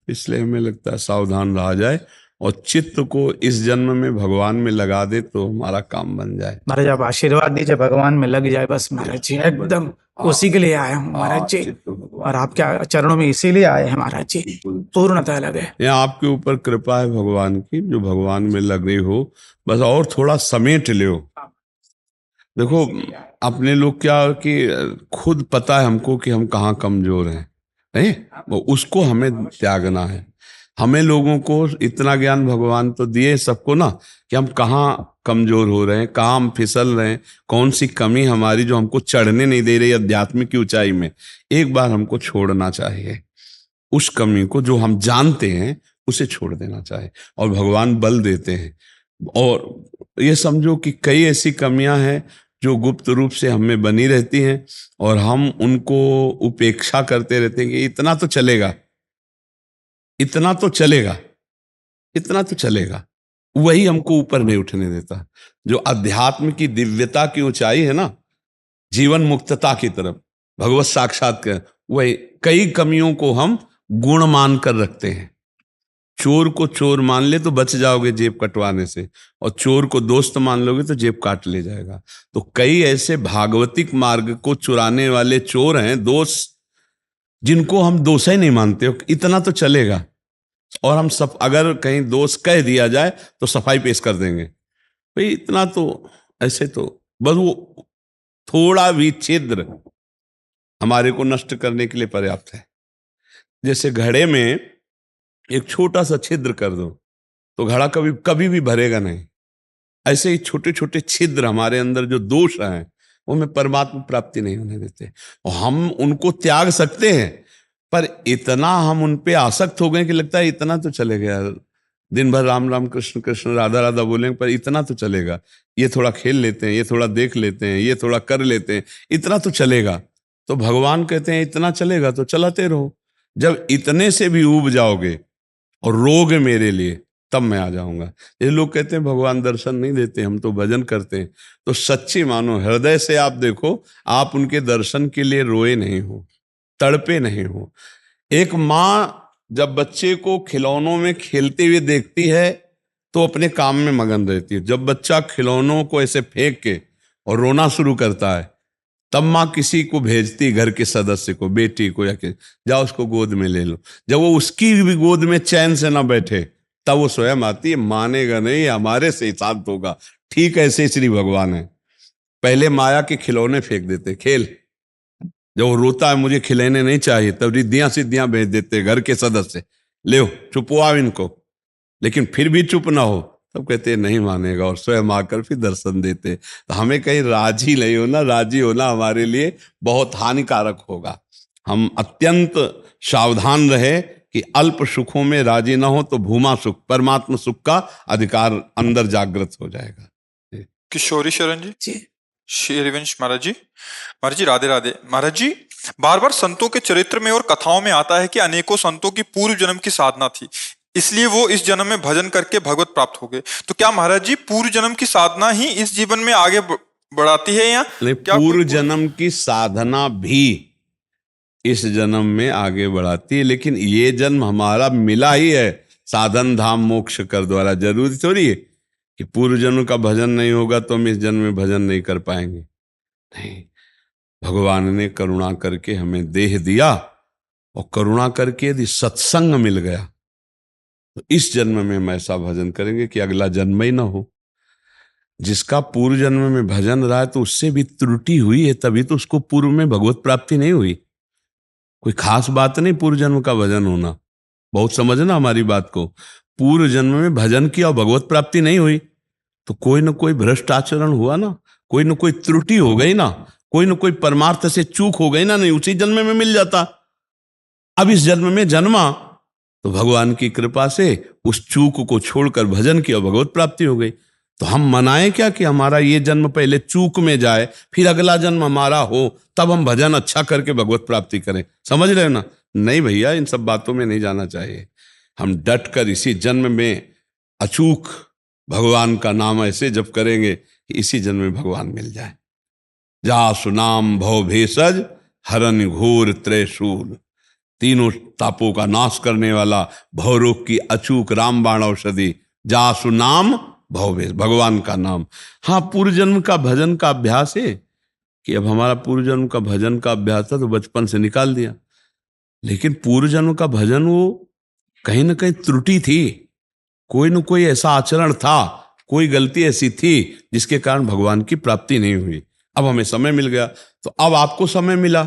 इसलिए हमें लगता है सावधान रहा जाए और चित्त को इस जन्म में भगवान में लगा दे तो हमारा काम बन जाए। महाराज आप आशीर्वाद दीजिए, भगवान में लग जाए बस महाराज जी, एकदम उसी के लिए आए हूँ महाराज जी, और आपके चरणों में इसीलिए आए हैं महाराज जी, पूर्णतः लगे। यह आपके ऊपर कृपा है भगवान की, जो भगवान में लगे हो, बस और थोड़ा समेट ले। देखो अपने लोग क्या कि खुद पता है हमको कि हम कहाँ कमजोर हैं, नहीं, उसको हमें त्यागना है। हमें लोगों को इतना ज्ञान भगवान तो दिए सबको ना, कि हम कहाँ कमजोर हो रहे हैं, कहाँ हम फिसल रहे हैं, कौन सी कमी हमारी जो हमको चढ़ने नहीं दे रही अध्यात्म की ऊंचाई में। एक बार हमको छोड़ना चाहिए उस कमी को, जो हम जानते हैं उसे छोड़ देना चाहिए, और भगवान बल देते हैं। और ये समझो कि कई ऐसी कमियां हैं जो गुप्त रूप से हमें बनी रहती हैं, और हम उनको उपेक्षा करते रहते हैं कि इतना तो चलेगा, इतना तो चलेगा, इतना तो चलेगा। वही हमको ऊपर नहीं उठने देता। जो अध्यात्म की दिव्यता की ऊंचाई है ना, जीवन मुक्तता की तरफ, भगवत साक्षात्कार, वही कई कमियों को हम गुण मान कर रखते हैं। चोर को चोर मान ले तो बच जाओगे जेब कटवाने से, और चोर को दोस्त मान लोगे तो जेब काट ले जाएगा। तो कई ऐसे भागवतिक मार्ग को चुराने वाले चोर हैं, दोस्त, जिनको हम दोष ही नहीं मानते हो, इतना तो चलेगा। और हम सब अगर कहीं दोष कह दिया जाए तो सफाई पेश कर देंगे, भाई इतना तो, ऐसे तो बस वो थोड़ा भी छिद्र हमारे को नष्ट करने के लिए पर्याप्त है। जैसे घड़े में एक छोटा सा छिद्र कर दो तो घड़ा कभी कभी भी भरेगा नहीं। ऐसे ही छोटे छोटे छिद्र हमारे अंदर जो दोष हैं, वो हमें परमात्मा प्राप्ति नहीं होने देते। और हम उनको त्याग सकते हैं, पर इतना हम उन पे आसक्त हो गए कि लगता है इतना तो चलेगा, दिन भर राम राम कृष्ण कृष्ण राधा राधा बोलेंगे, पर इतना तो चलेगा, ये थोड़ा खेल लेते हैं, ये थोड़ा देख लेते हैं, ये थोड़ा कर लेते हैं, इतना तो चलेगा। तो भगवान कहते हैं इतना चलेगा तो चलाते रहो। जब इतने से भी ऊब जाओगे और रोगे मेरे लिए, तब मैं आ जाऊंगा। ये लोग कहते हैं भगवान दर्शन नहीं देते, हम तो भजन करते हैं। तो सच्ची मानो, हृदय से आप देखो, आप उनके दर्शन के लिए रोए नहीं हो, तड़पे नहीं हो। एक माँ जब बच्चे को खिलौनों में खेलते हुए देखती है तो अपने काम में मगन रहती है। जब बच्चा खिलौनों को ऐसे फेंक के और रोना शुरू करता है, तब माँ किसी को भेजती, घर के सदस्य को, बेटी को या जाओ उसको गोद में ले लो। जब वो उसकी भी गोद में चैन से ना बैठे, तब वो स्वयं आती है, मानेगा नहीं, हमारे से शांत होगा। ठीक ऐसे श्री भगवान है, पहले माया के खिलौने फेंक देते, खेल। जब वो रोता है मुझे खिलौने नहीं चाहिए, तब रिद्धियां सिद्धियां भेज देते घर के सदस्य, ले चुपवाओ इनको। लेकिन फिर भी चुप ना हो, तब कहते नहीं मानेगा, और स्वयं आकर फिर दर्शन देते। तो हमें कहीं राजी नहीं होना, राजी होना हमारे लिए बहुत हानिकारक होगा। हम अत्यंत सावधान रहे कि अल्प सुखों में राजी ना हो, तो भूमा सुख, परमात्मा सुख का अधिकार अंदर जागृत हो जाएगा। किशोरी शरण जी, जी श्री हरिवंश महाराज जी। महाराज जी राधे राधे। महाराज जी, बार बार संतों के चरित्र में और कथाओं में आता है कि अनेकों संतों की पूर्व जन्म की साधना थी, इसलिए वो इस जन्म में भजन करके भगवत प्राप्त हो गए। तो क्या महाराज जी पूर्व जन्म की साधना ही इस जीवन में आगे बढ़ाती है, या क्या पूर्व जन्म की साधना भी इस जन्म में आगे बढ़ाती है? लेकिन ये जन्म हमारा मिला ही है साधन धाम मोक्ष कर द्वारा। जरूरी थोड़ी है कि पूर्व जन्म का भजन नहीं होगा तो हम इस जन्म में भजन नहीं कर पाएंगे। नहीं, भगवान ने करुणा करके हमें देह दिया, और करुणा करके यदि सत्संग मिल गया तो इस जन्म में हम ऐसा भजन करेंगे कि अगला जन्म ही ना हो। जिसका पूर्व जन्म में भजन रहा है तो उससे भी त्रुटि हुई है, तभी तो उसको पूर्व में भगवत प्राप्ति नहीं हुई। कोई खास बात नहीं पूर्व जन्म का भजन होना, बहुत समझना हमारी बात को। पूर्व जन्म में भजन किया और भगवत प्राप्ति नहीं हुई तो कोई ना कोई भ्रष्ट आचरण हुआ ना, कोई ना कोई त्रुटि हो गई ना, कोई ना कोई परमार्थ से चूक हो गई ना, नहीं उसी जन्म में मिल जाता। अब इस जन्म में जन्मा तो भगवान की कृपा से उस चूक को छोड़कर भजन किया, भगवत प्राप्ति हो गई। तो हम मनाएं क्या कि हमारा ये जन्म पहले चूक में जाए, फिर अगला जन्म हमारा हो, तब हम भजन अच्छा करके भगवत प्राप्ति करें। समझ रहे हो ना? नहीं भैया, इन सब बातों में नहीं जाना चाहिए। हम डट कर इसी जन्म में अचूक भगवान का नाम ऐसे जप करेंगे कि इसी जन्म में भगवान मिल जाए। जा सुनाम भव भेषज हरन घोर त्रैशूल, तीनों तापों का नाश करने वाला, भवरोग की अचूक रामबाण औषधि, जा सुनाम भव भेष, भगवान का नाम। हाँ, पूर्व जन्म का भजन का अभ्यास है कि अब हमारा पूर्व जन्म का भजन का अभ्यास था तो बचपन से निकाल दिया, लेकिन पूर्व जन्म का भजन वो कहीं ना कहीं त्रुटि थी, कोई न कोई ऐसा आचरण था, कोई गलती ऐसी थी जिसके कारण भगवान की प्राप्ति नहीं हुई। अब हमें समय मिल गया, तो अब आपको समय मिला,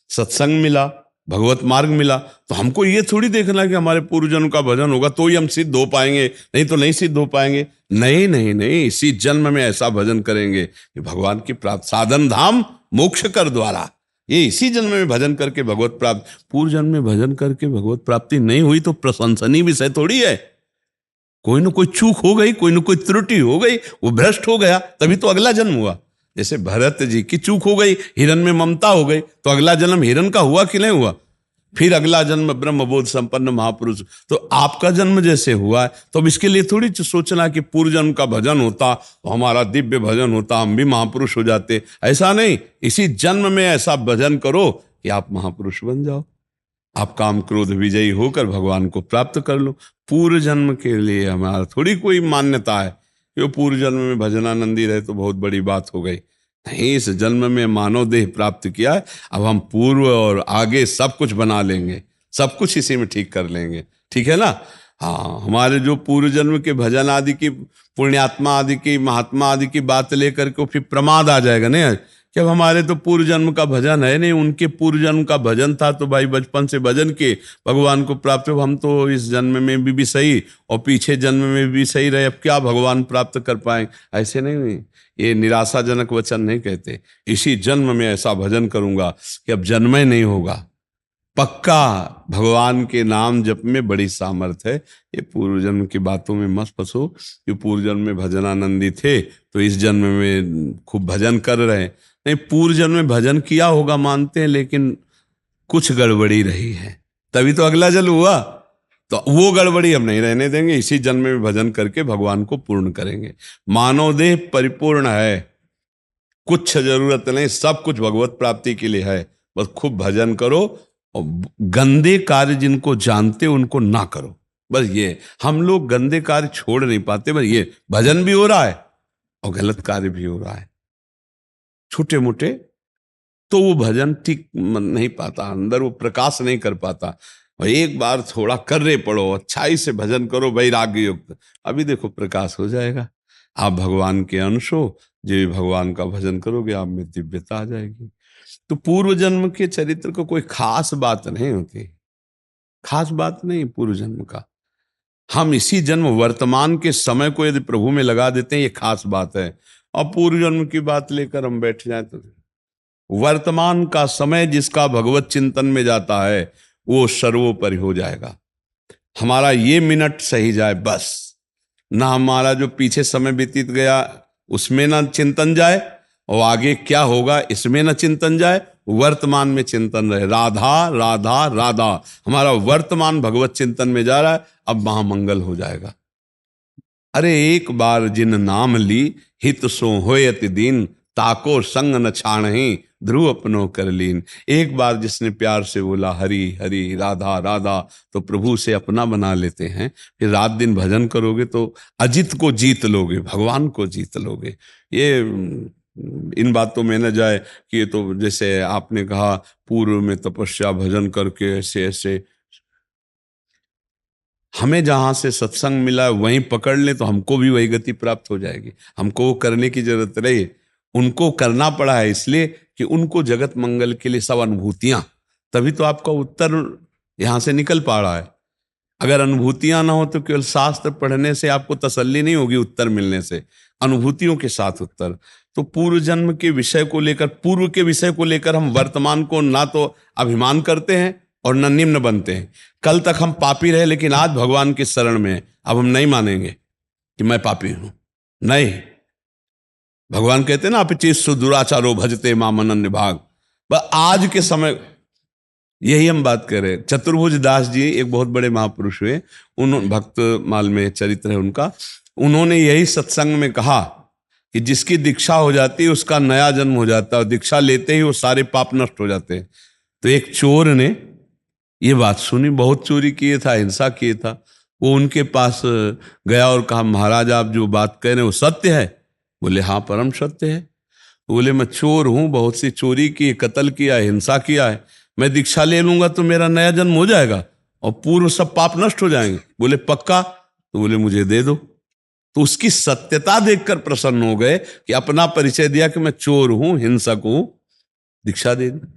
सत्संग मिला, भगवत मार्ग मिला, तो हमको ये थोड़ी देखना कि हमारे पूर्व जन्म का भजन होगा तो ही हम सिद्ध हो पाएंगे, नहीं तो नहीं सिद्ध हो पाएंगे। नहीं नहीं नहीं, इसी जन्म में ऐसा भजन करेंगे कि भगवान की प्राप्ति, साधन धाम मोक्ष कर द्वारा, ये इसी जन्म में भजन करके भगवत प्राप्ति। पूर्व जन्म में भजन करके भगवत प्राप्ति नहीं हुई तो प्रशंसनीय विषय थोड़ी है। कोई ना कोई चूक हो गई, कोई ना कोई त्रुटि हो गई, वो भ्रष्ट हो गया, तभी तो अगला जन्म हुआ। जैसे भरत जी की चूक हो गई, हिरण में ममता हो गई, तो अगला जन्म हिरण का हुआ कि नहीं हुआ? फिर अगला जन्म ब्रह्मबोध संपन्न महापुरुष। तो आपका जन्म जैसे हुआ है, तो अब इसके लिए थोड़ी सोचना कि पूर्व जन्म का भजन होता तो हमारा दिव्य भजन होता, हम भी महापुरुष हो जाते। ऐसा नहीं, इसी जन्म में ऐसा भजन करो कि आप महापुरुष बन जाओ, आप काम क्रोध विजयी होकर भगवान को प्राप्त कर लो। पूर्व जन्म के लिए हमारा थोड़ी कोई मान्यता है कि वो पूर्व जन्म में भजनानंदी रहे तो बहुत बड़ी बात हो गई। नहीं, इस जन्म में मानव देह प्राप्त किया है, अब हम पूर्व और आगे सब कुछ बना लेंगे, सब कुछ इसी में ठीक कर लेंगे। ठीक है ना? हाँ, हमारे जो पूर्व जन्म के भजन आदि की, पुण्यात्मा आदि की, महात्मा आदि की बात लेकर के फिर प्रमाद आ जाएगा नहीं कि अब हमारे तो पूर्व जन्म का भजन है नहीं, उनके पूर्व जन्म का भजन था तो भाई बचपन से भजन के भगवान को प्राप्त हो, हम तो इस जन्म में भी सही और पीछे जन्म में भी सही रहे, अब क्या भगवान प्राप्त कर पाए? ऐसे नहीं, ये निराशाजनक वचन नहीं कहते। इसी जन्म में ऐसा भजन करूंगा कि अब जन्म ही नहीं होगा। पक्का भगवान के नाम जप में बड़ी सामर्थ है। ये पूर्व जन्म की बातों में मत फंसो कि पूर्व जन्म में भजनानंदी थे तो इस जन्म में खूब भजन कर रहे हैं। नहीं, पूर्व जन्म में भजन किया होगा मानते हैं, लेकिन कुछ गड़बड़ी रही है, तभी तो अगला जन्म हुआ। तो वो गड़बड़ी हम नहीं रहने देंगे, इसी जन्म में भजन करके भगवान को पूर्ण करेंगे। मानव देह परिपूर्ण है, कुछ जरूरत नहीं, सब कुछ भगवत प्राप्ति के लिए है, बस खूब भजन करो और गंदे कार्य जिनको जानते उनको ना करो, बस ये। हम लोग गंदे कार्य छोड़ नहीं पाते, बस ये भजन भी हो रहा है और गलत कार्य भी हो रहा है छोटे मोटे, तो वो भजन ठीक नहीं पाता, अंदर वो प्रकाश नहीं कर पाता। और एक बार थोड़ा कर्रे पड़ो, अच्छाई से भजन करो वैराग्य युक्त, अभी देखो प्रकाश हो जाएगा। आप भगवान के अंश हो, जो भी भगवान का भजन करोगे आप में दिव्यता आ जाएगी। तो पूर्व जन्म के चरित्र को कोई खास बात नहीं होती, खास बात नहीं पूर्व जन्म का। हम इसी जन्म वर्तमान के समय को यदि प्रभु में लगा देते हैं, ये खास बात है। और पूर्व जन्म की बात लेकर हम बैठ जाए तो वर्तमान का समय जिसका भगवत चिंतन में जाता है वो सर्वोपरि हो जाएगा। हमारा ये मिनट सही जाए बस, ना हमारा जो पीछे समय व्यतीत गया उसमें ना चिंतन जाए, और आगे क्या होगा इसमें ना चिंतन जाए, वर्तमान में चिंतन रहे। राधा राधा राधा, हमारा वर्तमान भगवत चिंतन में जा रहा है, अब महामंगल हो जाएगा। अरे एक बार जिन नाम ली हित सो होयति दीन, ताको संग न छाणहि ध्रुव अपनो कर लीन। एक बार जिसने प्यार से बोला हरि हरि राधा राधा, तो प्रभु से अपना बना लेते हैं। फिर रात दिन भजन करोगे तो अजित को जीत लोगे, भगवान को जीत लोगे। ये इन बातों में न जाए कि ये तो जैसे आपने कहा पूर्व में तपस्या भजन करके ऐसे ऐसे, हमें जहां से सत्संग मिला वहीं पकड़ ले तो हमको भी वही गति प्राप्त हो जाएगी। हमको वो करने की जरूरत रही, उनको करना पड़ा है इसलिए कि उनको जगत मंगल के लिए सब अनुभूतियां, तभी तो आपका उत्तर यहां से निकल पा रहा है। अगर अनुभूतियां ना हो तो केवल शास्त्र पढ़ने से आपको तसल्ली नहीं होगी उत्तर मिलने से, अनुभूतियों के साथ उत्तर। तो पूर्व जन्म के विषय को लेकर, पूर्व के विषय को लेकर हम वर्तमान को ना तो अभिमान करते हैं और न निम्न बनते हैं। कल तक हम पापी रहे लेकिन आज भगवान की शरण में हैं, अब हम नहीं मानेंगे कि मैं पापी हूं, नहीं। भगवान कहते हैं ना अपचित दुराचारो भजते माम अनन्य भाग, बस आज के समय यही हम बात कर रहे हैं। चतुर्भुज दास जी एक बहुत बड़े महापुरुष हुए, उन्होंने भक्त माल में चरित्र है उनका, उन्होंने यही सत्संग में कहा कि जिसकी दीक्षा हो जाती है उसका नया जन्म हो जाता है, और दीक्षा लेते ही वो सारे पाप नष्ट हो जाते हैं। तो एक चोर ने ये बात सुनी, बहुत चोरी किए था, हिंसा किए था, वो उनके पास गया और कहा महाराज आप जो बात कह रहे हैं वो सत्य है? बोले हाँ परम सत्य है। बोले मैं चोर हूं, बहुत सी चोरी की, कत्ल किया, हिंसा किया है, मैं दीक्षा ले लूंगा तो मेरा नया जन्म हो जाएगा और पूर्व सब पाप नष्ट हो जाएंगे। बोले पक्का? तो बोले मुझे दे दो। तो उसकी सत्यता देखकर प्रसन्न हो गए कि अपना परिचय दिया कि मैं चोर हूं, हिंसक हूं, दीक्षा दे दी।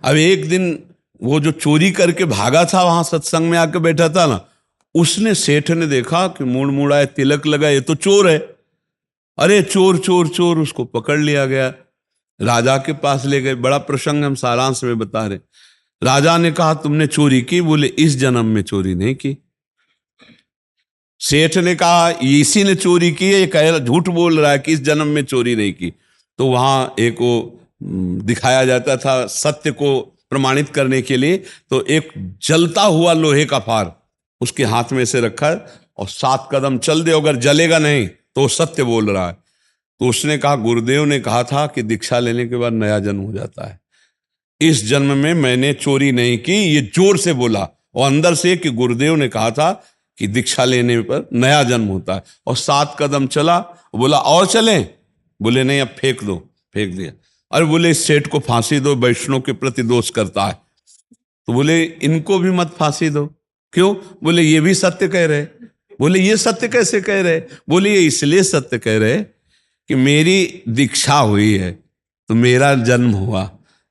अब एक दिन वो जो चोरी करके भागा था वहां सत्संग में आके बैठा था ना, उसने, सेठ ने देखा कि मूड़ मुड़ाए, तिलक लगा, ये तो चोर है। अरे चोर चोर चोर, उसको पकड़ लिया गया, राजा के पास ले गए। बड़ा प्रसंग हम सारांश में बता रहे। राजा ने कहा तुमने चोरी की? बोले इस जन्म में चोरी नहीं की। सेठ ने कहा इसी ने चोरी की है, ये कह रहा, झूठ बोल रहा है कि इस जन्म में चोरी नहीं की। तो वहां एक वो दिखाया जाता था सत्य को प्रमाणित करने के लिए, तो एक जलता हुआ लोहे का फार उसके हाथ में से रखा और 7 कदम चल दे, अगर जलेगा नहीं तो सत्य बोल रहा है। तो उसने कहा गुरुदेव ने कहा था कि दीक्षा लेने के बाद नया जन्म हो जाता है, इस जन्म में मैंने चोरी नहीं की, ये जोर से बोला और अंदर से कि गुरुदेव ने कहा था कि दीक्षा लेने पर नया जन्म होता है। और 7 कदम चला, बोला और चलें? बोले नहीं अब फेंक दो, फेंक दिया। अरे बोले इस सेठ को फांसी दो, वैष्णव के प्रति दोष करता है। तो बोले इनको भी मत फांसी दो। क्यों? बोले ये भी सत्य कह रहे। बोले ये सत्य कैसे कह रहे? बोले ये इसलिए सत्य कह रहे कि मेरी दीक्षा हुई है तो मेरा जन्म हुआ,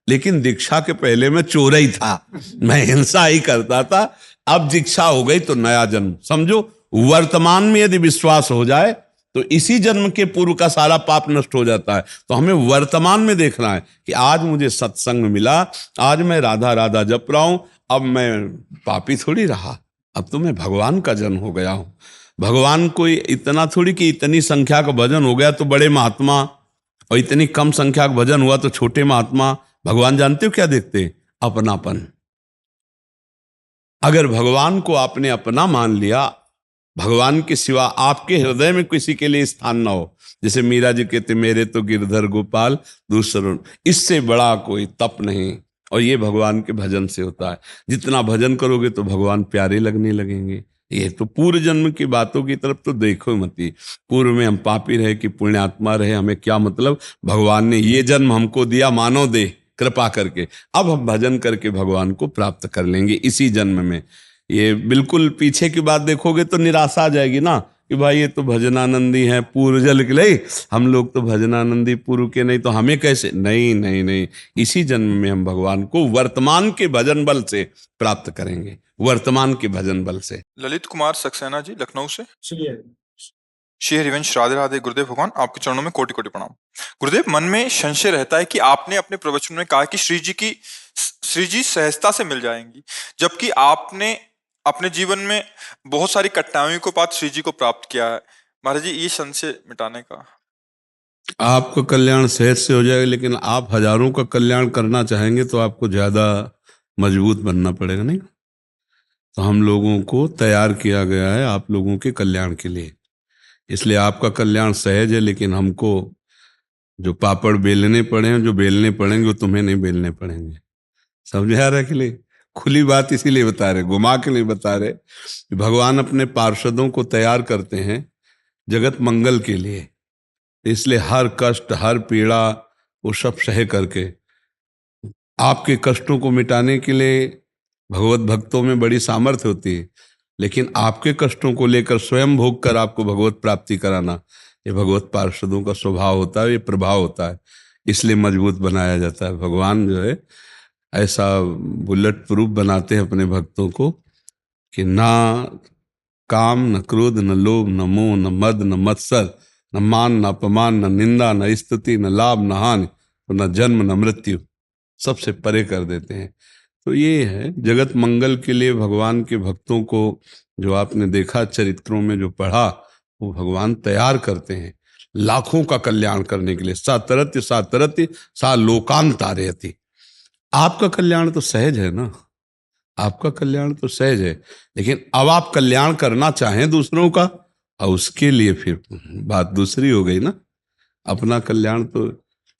लेकिन दीक्षा के पहले मैं चोर ही था, मैं हिंसा ही करता था, अब दीक्षा हो गई तो नया जन्म। समझो, वर्तमान में यदि विश्वास हो जाए तो इसी जन्म के पूर्व का सारा पाप नष्ट हो जाता है। तो हमें वर्तमान में देखना है कि आज मुझे सत्संग मिला, आज मैं राधा राधा जप रहा हूं, अब मैं पापी थोड़ी रहा, अब तो मैं भगवान का जन हो गया हूं। भगवान कोई इतना थोड़ी कि इतनी संख्या का भजन हो गया तो बड़े महात्मा, और इतनी कम संख्या का भजन हुआ तो छोटे महात्मा। भगवान जानते हो क्या देखते? अपनापन। अगर भगवान को आपने अपना मान लिया, भगवान के सिवा आपके हृदय में किसी के लिए स्थान ना हो, जैसे मीरा जी कहते मेरे तो गिरधर गोपाल दूसरों, इससे बड़ा कोई तप नहीं। और ये भगवान के भजन से होता है। जितना भजन करोगे तो भगवान प्यारे लगने लगेंगे। ये तो पूर्व जन्म की बातों की तरफ तो देखो मत ही। पूर्व में हम पापी रहे कि पुण्यात्मा रहे, हमें क्या मतलब, भगवान ने ये जन्म हमको दिया, मानो दे कृपा करके, अब हम भजन करके भगवान को प्राप्त कर लेंगे इसी जन्म में। ये बिल्कुल पीछे की बात देखोगे तो निराशा आ जाएगी ना कि भाई ये तो भजनानंदी हैं पूर्व जल के लिए, हम लोग तो भजनानंदी पूर्व के नहीं, तो हमें कैसे। नहीं नहीं नहीं, इसी जन्म में हम भगवान को वर्तमान के भजन बल से प्राप्त करेंगे, वर्तमान के भजन बल से। ललित कुमार सक्सेना जी लखनऊ से। श्री हरिवंश राधे राधे। गुरुदेव भगवान आपके चरणों में कोटि कोटि प्रणाम। गुरुदेव, मन में संशय रहता है कि आपने अपने प्रवचन में कहा कि श्री जी सहजता से मिल जाएंगी, जबकि आपने अपने जीवन में बहुत सारी कठिनाइयों के बाद श्री जी को प्राप्त किया है। महाराज जी, ये संशय मिटाने का। आपका कल्याण सहज से हो जाएगा, लेकिन आप हजारों का कल्याण करना चाहेंगे तो आपको ज्यादा मजबूत बनना पड़ेगा। नहीं तो हम लोगों को तैयार किया गया है आप लोगों के कल्याण के लिए, इसलिए आपका कल्याण सहज है। लेकिन हमको जो पापड़ बेलने पड़े हैं, जो बेलने पड़ेंगे, वो तुम्हें नहीं बेलने पड़ेंगे। समझ आ रहा है? के लिए खुली बात इसीलिए बता रहे, घुमा के नहीं बता रहे। भगवान अपने पार्षदों को तैयार करते हैं जगत मंगल के लिए, इसलिए हर कष्ट हर पीड़ा वो सब सह करके आपके कष्टों को मिटाने के लिए भगवत भक्तों में बड़ी सामर्थ्य होती है। लेकिन आपके कष्टों को लेकर स्वयं भोग कर आपको भगवत प्राप्ति कराना, ये भगवत पार्षदों का स्वभाव होता है, ये प्रभाव होता है, इसलिए मजबूत बनाया जाता है। भगवान जो है ऐसा बुलेट प्रूफ बनाते हैं अपने भक्तों को कि ना काम न क्रोध न लोभ न मोह न मद न मत्सर न मान न अपमान न निंदा न स्तुति न लाभ न हानि न जन्म न मृत्यु, सबसे परे कर देते हैं। तो ये है जगत मंगल के लिए भगवान के भक्तों को, जो आपने देखा चरित्रों में जो पढ़ा, वो भगवान तैयार करते हैं लाखों का कल्याण करने के लिए। सातरत्य सातरत्य सा लोकांतारयति। आपका कल्याण तो सहज है ना, आपका कल्याण तो सहज है, लेकिन अब आप कल्याण करना चाहें दूसरों का, और उसके लिए फिर बात दूसरी हो गई ना। अपना कल्याण तो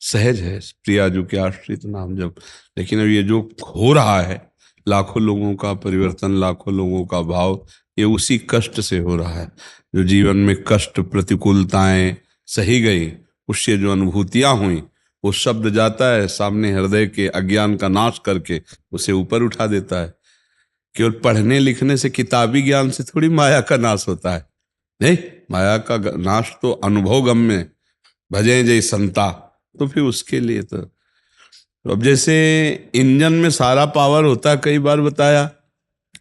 सहज है, प्रियाजू के आश्रित नाम जब, लेकिन अब ये जो हो रहा है लाखों लोगों का परिवर्तन, लाखों लोगों का भाव, ये उसी कष्ट से हो रहा है। जो जीवन में कष्ट प्रतिकूलताएं सही गई, उससे जो अनुभूतियां हुई, वो शब्द जाता है सामने हृदय के अज्ञान का नाश करके उसे ऊपर उठा देता है। केवल पढ़ने लिखने से, किताबी ज्ञान से थोड़ी माया का नाश होता है। नहीं, माया का नाश तो अनुभव गम्य भजे जय संता। तो फिर उसके लिए तो अब जैसे इंजन में सारा पावर होता है, कई बार बताया,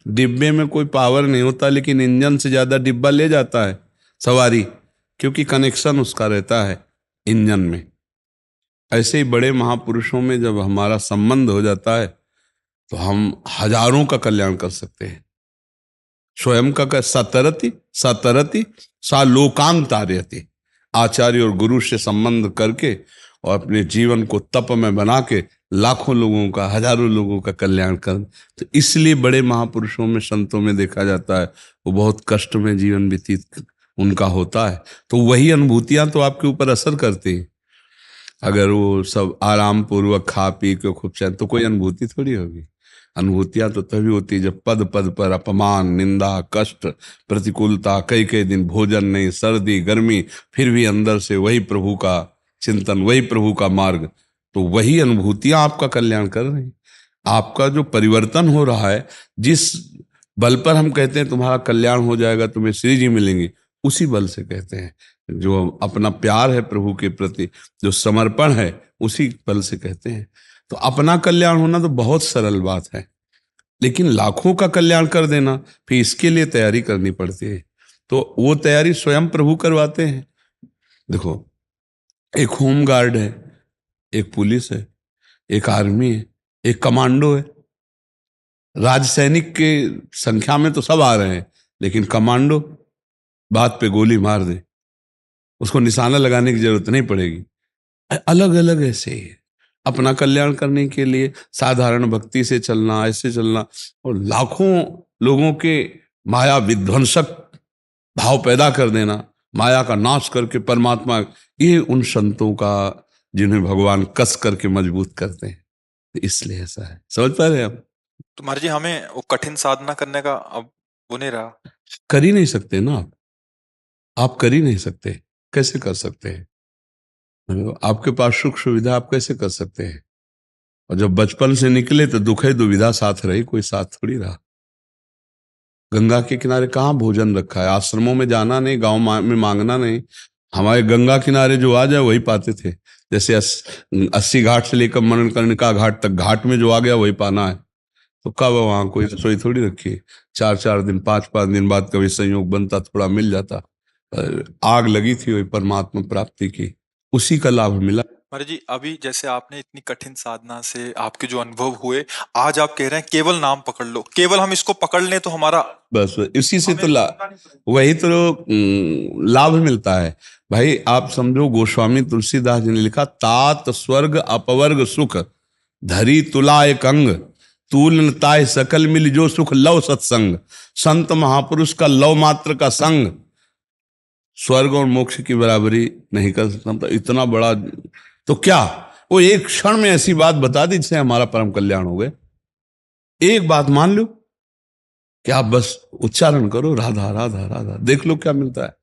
डिब्बे में कोई पावर नहीं होता, लेकिन इंजन से ज्यादा डिब्बा ले जाता है सवारी, क्योंकि कनेक्शन उसका रहता है इंजन में। ऐसे ही बड़े महापुरुषों में जब हमारा संबंध हो जाता है तो हम हजारों का कल्याण कर सकते हैं। स्वयं का सतरति सतरति सा लोकांतारयति। आचार्य और गुरु से संबंध करके और अपने जीवन को तप में बना के लाखों लोगों का, हजारों लोगों का कल्याण कर। तो इसलिए बड़े महापुरुषों में, संतों में देखा जाता है वो बहुत कष्ट में जीवन व्यतीत उनका होता है। तो वही अनुभूतियां तो आपके ऊपर असर करती हैं। अगर वो सब आराम पूर्वक खा पी के खूब चैन, तो कोई अनुभूति थोड़ी होगी। अनुभूतियां तो तभी होती है जब पद पद पर अपमान, निंदा, कष्ट, प्रतिकूलता, कई कई दिन भोजन नहीं, सर्दी गर्मी, फिर भी अंदर से वही प्रभु का चिंतन, वही प्रभु का मार्ग। तो वही अनुभूतियां आपका कल्याण कर रही हैं। आपका जो परिवर्तन हो रहा है, जिस बल पर हम कहते हैं तुम्हारा कल्याण हो जाएगा, तुम्हें श्री जी मिलेंगे, उसी बल से कहते हैं। जो अपना प्यार है प्रभु के प्रति, जो समर्पण है, उसी बल से कहते हैं। तो अपना कल्याण होना तो बहुत सरल बात है, लेकिन लाखों का कल्याण कर देना, फिर इसके लिए तैयारी करनी पड़ती है। तो वो तैयारी स्वयं प्रभु करवाते हैं। देखो, एक होम गार्ड है, एक पुलिस है, एक आर्मी है, एक कमांडो है। राज सैनिक के संख्या में तो सब आ रहे हैं, लेकिन कमांडो बात पे गोली मार दे, उसको निशाना लगाने की जरूरत नहीं पड़ेगी। अलग अलग ऐसे ही है। अपना कल्याण करने के लिए साधारण भक्ति से चलना, ऐसे चलना, और लाखों लोगों के माया विध्वंसक भाव पैदा कर देना, माया का नाश करके परमात्मा, ये उन संतों का जिन्हें भगवान कस करके मजबूत करते हैं। इसलिए ऐसा है, समझ पा रहे हैं आप? तो महाराज जी हमें वो कठिन साधना करने का अब वो नहीं रहा। कर ही नहीं सकते ना आप कर ही नहीं सकते। कैसे कर सकते हैं? आपके पास सुख सुविधा, आप कैसे कर सकते हैं? और जब बचपन से निकले तो दुख है दुविधा साथ रही, कोई साथ थोड़ी रहा। गंगा के किनारे कहाँ भोजन रखा है? आश्रमों में जाना नहीं, गांव में मांगना नहीं। हमारे गंगा किनारे जो आ जाए वही पाते थे। जैसे 80 घाट से लेकर मणिकर्णिका घाट तक, घाट में जो आ गया वही पाना है। तो कब वहां कोई रसोई थोड़ी रखी है? 4-4 दिन 5-5 दिन बाद कभी संयोग बनता, थोड़ा मिल जाता। आग लगी थी वही परमात्मा प्राप्ति की, उसी का लाभ मिला। महाराज जी अभी जैसे आपने इतनी कठिन साधना से आपके जो अनुभव हुए, आज आप कह रहे हैं केवल नाम पकड़ लो, केवल हम इसको पकड़ लें तो हमारा बस इसी से तो वही तो लाभ मिलता है भाई। आप समझो, गोस्वामी तुलसीदास जी ने लिखा, तात स्वर्ग अपवर्ग सुख धरी तुला एक अंग, तूल ताय सकल मिल जो सुख लव सत्संग, संत महापुरुष का लव मात्र का संग स्वर्ग और मोक्ष की बराबरी नहीं कर सकता। तो इतना बड़ा, तो क्या वो एक क्षण में ऐसी बात बता दी जिससे हमारा परम कल्याण हो गए? एक बात मान लो कि आप बस उच्चारण करो राधा राधा राधा, देख लो क्या मिलता है।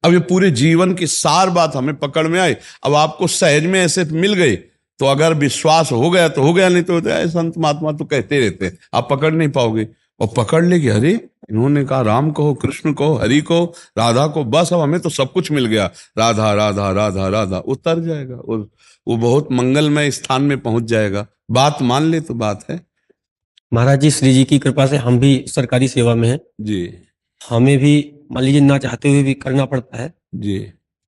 अब ये पूरे जीवन की सार बात हमें पकड़ में आई। अब आपको सहज में ऐसे मिल गई तो अगर विश्वास हो गया तो हो गया, नहीं तो संत महात्मा तो कहते रहते हैं, आप पकड़ नहीं पाओगे। और पकड़ लेगी, अरे इन्होंने कहा राम कहो, कृष्ण कहो, हरि कहो, राधा को, बस अब हमें तो सब कुछ मिल गया, राधा राधा राधा राधा, उतर जाएगा और वो बहुत मंगलमय स्थान में पहुंच जाएगा। बात मान ले तो बात है। महाराज जी श्री जी की कृपा से हम भी सरकारी सेवा में हैं जी हमें भी मान लीजिए ना चाहते हुए भी करना पड़ता है, जी।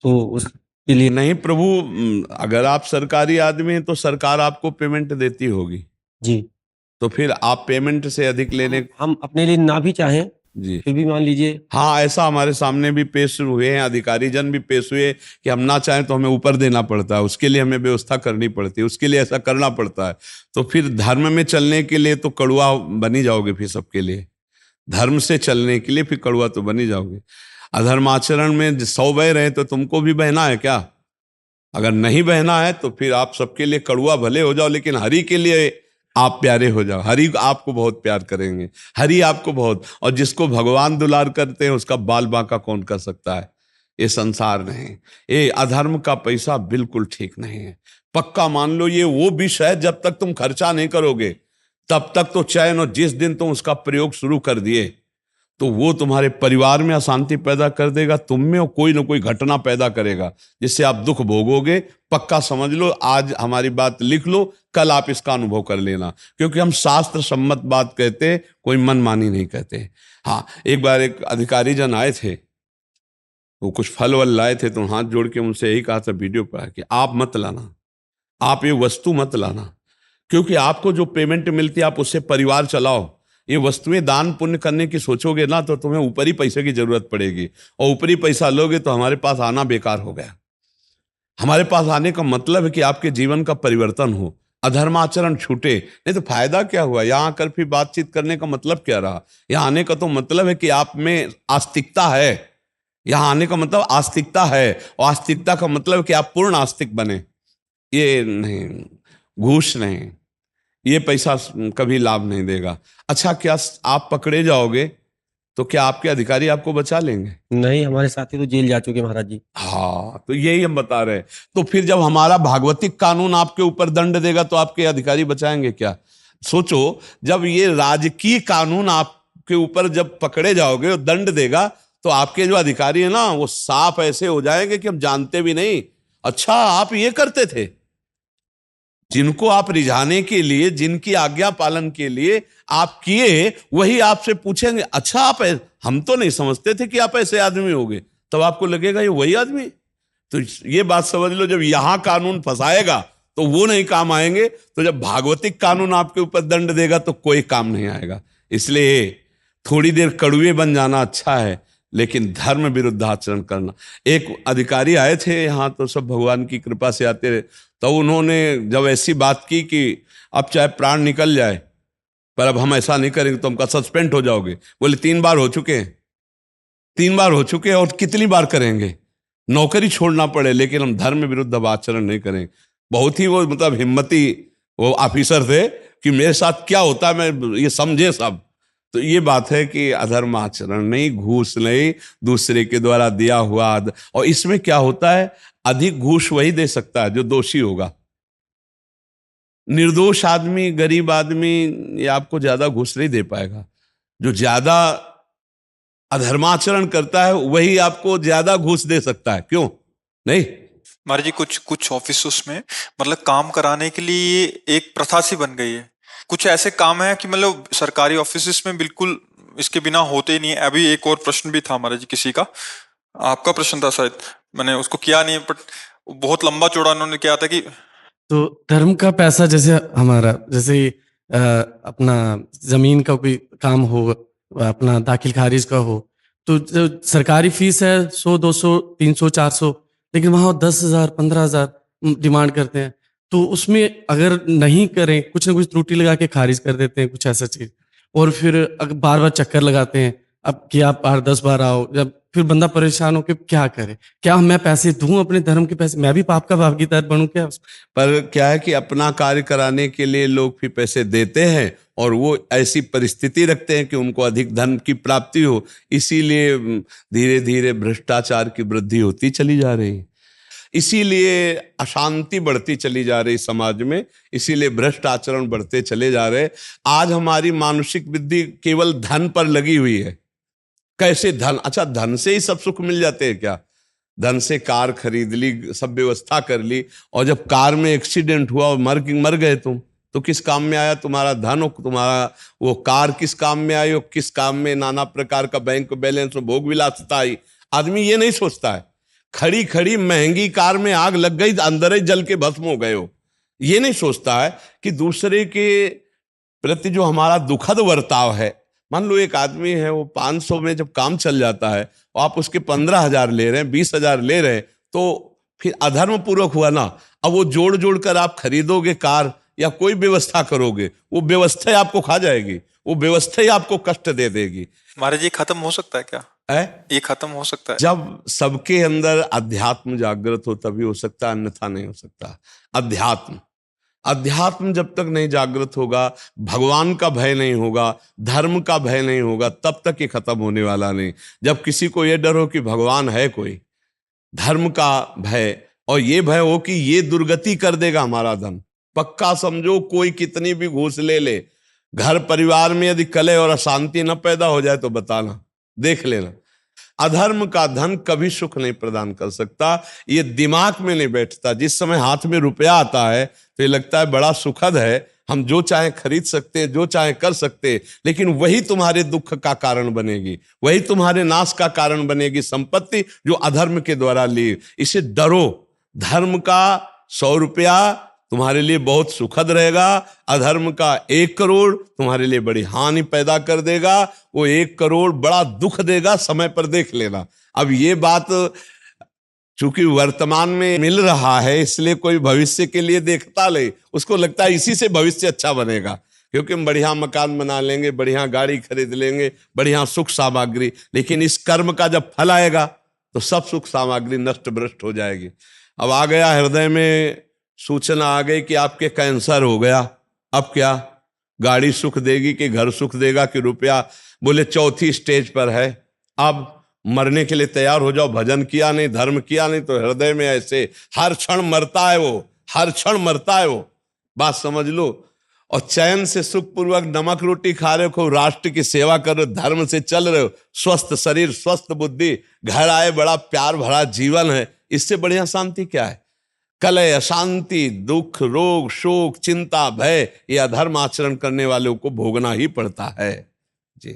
तो उसके लिए नहीं प्रभु, अगर आप सरकारी आदमी हैं तो सरकार आपको पेमेंट देती होगी, जी तो फिर आप पेमेंट से अधिक लेने, हम अपने लिए ना भी चाहें जी फिर भी मान लीजिए। हाँ, ऐसा हमारे सामने भी पेश हुए हैं, अधिकारी जन भी पेश हुए कि हम ना चाहें तो हमें ऊपर देना पड़ता है, उसके लिए हमें व्यवस्था करनी पड़ती है, उसके लिए ऐसा करना पड़ता है। तो फिर धर्म में चलने के लिए तो कड़वा बनी जाओगे, फिर सबके लिए धर्म से चलने के लिए फिर कड़वा तो बनी जाओगे। अधर्माचरण में 100 बह रहे तो तुमको भी बहना है क्या? अगर नहीं बहना है तो फिर आप सबके लिए कड़वा भले हो जाओ, लेकिन हरि के लिए आप प्यारे हो जाओ। हरि आपको बहुत प्यार करेंगे, हरि आपको बहुत, और जिसको भगवान दुलार करते हैं उसका बाल बांका कौन कर सकता है? ये संसार नहीं, ये अधर्म का पैसा बिल्कुल ठीक नहीं है। पक्का मान लो ये वो विष है, जब तक तुम खर्चा नहीं करोगे तब तक तो चैन, और जिस दिन तुम उसका प्रयोग शुरू कर दिए तो वो तुम्हारे परिवार में अशांति पैदा कर देगा, तुम में कोई ना कोई घटना पैदा करेगा जिससे आप दुख भोगोगे। पक्का समझ लो, आज हमारी बात लिख लो, कल आप इसका अनुभव कर लेना, क्योंकि हम शास्त्र सम्मत बात कहते, कोई मनमानी नहीं कहते। हाँ, एक बार एक अधिकारी जन आए थे, वो कुछ फल वल लाए थे, तो हाथ जोड़ के उनसे यही कहा था वीडियो पर कि आप मत लाना, आप ये वस्तु मत लाना, क्योंकि आपको जो पेमेंट मिलती है आप उससे परिवार चलाओ। ये वस्तुएं दान पुण्य करने की सोचोगे ना तो तुम्हें ऊपरी पैसे की जरूरत पड़ेगी, और ऊपरी पैसा लोगे तो हमारे पास आना बेकार हो गया। हमारे पास आने का मतलब है कि आपके जीवन का परिवर्तन हो, अधर्माचरण छूटे, नहीं तो फायदा क्या हुआ? यहाँ आकर फिर बातचीत करने का मतलब क्या रहा? यहाँ आने का तो मतलब है कि आप में आस्तिकता है। यहाँ आने का मतलब आस्तिकता है, और आस्तिकता का मतलब कि आप पूर्ण आस्तिक बने। ये नहीं, घूस नहीं, ये पैसा कभी लाभ नहीं देगा। अच्छा, क्या आप पकड़े जाओगे तो क्या आपके अधिकारी आपको बचा लेंगे? नहीं, हमारे साथी तो जेल जा चुके महाराज जी। हाँ, तो यही हम बता रहे हैं। तो फिर जब हमारा भागवतिक कानून आपके ऊपर दंड देगा तो आपके अधिकारी बचाएंगे क्या? सोचो, जब ये राजकीय कानून आपके ऊपर जब पकड़े जाओगे और दंड देगा तो आपके जो अधिकारी है ना, वो साफ ऐसे हो जाएंगे कि हम जानते भी नहीं, अच्छा आप ये करते थे। जिनको आप रिझाने के लिए, जिनकी आज्ञा पालन के लिए आप किए, वही आपसे पूछेंगे, अच्छा आप हम तो नहीं समझते थे कि आप ऐसे आदमी होगे, तब आपको लगेगा ये वही आदमी। तो ये बात समझ लो, जब यहां कानून फंसाएगा तो वो नहीं काम आएंगे, तो जब भागवतिक कानून आपके ऊपर दंड देगा तो कोई काम नहीं आएगा। इसलिए थोड़ी देर कड़वे बन जाना अच्छा है, लेकिन धर्म विरुद्ध आचरण करना। एक अधिकारी आए थे यहाँ, तो सब भगवान की कृपा से आते रहे, तो उन्होंने जब ऐसी बात की कि अब चाहे प्राण निकल जाए पर अब हम ऐसा नहीं करेंगे तो हमका सस्पेंड हो जाओगे। बोले 3 बार हो चुके हैं, 3 बार हो चुके हैं और कितनी बार करेंगे? नौकरी छोड़ना पड़े लेकिन हम धर्म विरुद्ध अब आचरण नहीं करेंगे। बहुत ही वो मतलब हिम्मती वो ऑफिसर थे कि मेरे साथ क्या होता है मैं ये समझे सब। तो ये बात है कि अधर्म आचरण नहीं, घूस नहीं, दूसरे के द्वारा दिया हुआ और इसमें क्या होता है, अधिक घूस वही दे सकता है जो दोषी होगा। निर्दोष आदमी, गरीब आदमी ये आपको ज्यादा घूस नहीं दे पाएगा। जो ज्यादा अधर्माचरण करता है वही आपको ज्यादा घूस दे सकता है, क्यों नहीं? महाराज जी कुछ ऑफिस में मतलब काम कराने के लिए एक प्रथा सी बन गई है। कुछ ऐसे काम है कि मतलब सरकारी ऑफिस में बिल्कुल इसके बिना होते ही नहीं है। अभी एक और प्रश्न भी था महाराज जी, किसी का आपका प्रश्न था शायद, मैंने उसको किया नहीं बट बहुत लंबा चौड़ा उन्होंने किया था कि तो धर्म का पैसा जैसे हमारा जैसे अपना जमीन का कोई काम हो, अपना दाखिल खारिज का हो, तो जो सरकारी फीस है 100 200 300 400, लेकिन वहाँ 10,000 15,000 डिमांड करते हैं। तो उसमें अगर नहीं करें, कुछ ना कुछ त्रुटि लगा के खारिज कर देते हैं कुछ ऐसा चीज, और फिर बार बार चक्कर लगाते हैं अब कि आप 8-10 बार आओ, जब फिर बंदा परेशान हो के क्या करे? क्या मैं पैसे दूं अपने धर्म के पैसे, मैं भी पाप का भागीदार बनूं क्या? पर क्या है कि अपना कार्य कराने के लिए लोग फिर पैसे देते हैं और वो ऐसी परिस्थिति रखते हैं कि उनको अधिक धन की प्राप्ति हो, इसीलिए धीरे धीरे भ्रष्टाचार की वृद्धि होती चली जा रही है, इसीलिए अशांति बढ़ती चली जा रही समाज में, इसीलिए भ्रष्ट आचरण बढ़ते चले जा रहे। आज हमारी मानसिक बुद्धि केवल धन पर लगी हुई है। कैसे धन? अच्छा, धन से ही सब सुख मिल जाते हैं क्या? धन से कार खरीद ली, सब व्यवस्था कर ली, और जब कार में एक्सीडेंट हुआ और मर गए तुम, तो किस काम में आया तुम्हारा धन? और तुम्हारा वो कार किस काम में आई? और किस काम में नाना प्रकार का बैंक बैलेंस और भोग विलासिता आई? आदमी ये नहीं सोचता है। खड़ी खड़ी महंगी कार में आग लग गई, अंदर ही जल के भस्म हो गए हो। ये नहीं सोचता है कि दूसरे के प्रति जो हमारा दुखद बर्ताव है, मान लो एक आदमी है वो 500 में जब काम चल जाता है और आप उसके 15,000 ले रहे हैं, 20,000 ले रहे हैं, तो फिर अधर्म पूर्वक हुआ ना। अब वो जोड़ जोड़ कर आप खरीदोगे कार या कोई व्यवस्था करोगे, वो व्यवस्था ही आपको खा जाएगी, वो व्यवस्था ही आपको कष्ट दे देगी। महाराज ये खत्म हो सकता है क्या? ये खत्म हो सकता है जब सबके अंदर अध्यात्म जागृत हो तभी हो सकता है, अन्यथा नहीं हो सकता। अध्यात्म जब तक नहीं जागृत होगा, भगवान का भय नहीं होगा, धर्म का भय नहीं होगा, तब तक ये खत्म होने वाला नहीं। जब किसी को ये डर हो कि भगवान है कोई, धर्म का भय, और ये भय हो कि ये दुर्गति कर देगा हमारा धन, पक्का समझो कोई कितनी भी घूस ले ले, घर परिवार में यदि कलह और अशांति न पैदा हो जाए तो बताना, देख लेना। अधर्म का धन कभी सुख नहीं प्रदान कर सकता, ये दिमाग में नहीं बैठता। जिस समय हाथ में रुपया आता है तो ये लगता है बड़ा सुखद है, हम जो चाहे खरीद सकते हैं, जो चाहे कर सकते हैं, लेकिन वही तुम्हारे दुख का कारण बनेगी, वही तुम्हारे नाश का कारण बनेगी संपत्ति जो अधर्म के द्वारा ली। इसे डरो, धर्म का 100 रुपया तुम्हारे लिए बहुत सुखद रहेगा, अधर्म का 1 करोड़ तुम्हारे लिए बड़ी हानि पैदा कर देगा, वो 1 करोड़ बड़ा दुख देगा, समय पर देख लेना। अब ये बात चूंकि वर्तमान में मिल रहा है, इसलिए कोई भविष्य के लिए देखता नहीं, उसको लगता है इसी से भविष्य अच्छा बनेगा, क्योंकि हम बढ़िया मकान बना लेंगे, बढ़िया गाड़ी खरीद लेंगे, बढ़िया सुख सामग्री, लेकिन इस कर्म का जब फल आएगा तो सब सुख सामग्री नष्ट भ्रष्ट हो जाएगी। अब आ गया हृदय में सूचना आ गई कि आपके कैंसर हो गया, अब क्या? गाड़ी सुख देगी कि घर सुख देगा कि रुपया? बोले 4थी स्टेज पर है, अब मरने के लिए तैयार हो जाओ। भजन किया नहीं, धर्म किया नहीं, तो हृदय में ऐसे हर क्षण मरता है वो, हर क्षण मरता है वो, बात समझ लो। और चैन से सुखपूर्वक नमक रोटी खा रहे हो, राष्ट्र की सेवा कर रहे हो, धर्म से चल रहे हो, स्वस्थ शरीर स्वस्थ बुद्धि, घर आए बड़ा प्यार भरा जीवन है, इससे बढ़िया शांति क्या है? कलह, अशांति, दुख, रोग, शोक, चिंता, भय, ये अधर्म आचरण करने वालों को भोगना ही पड़ता है जी।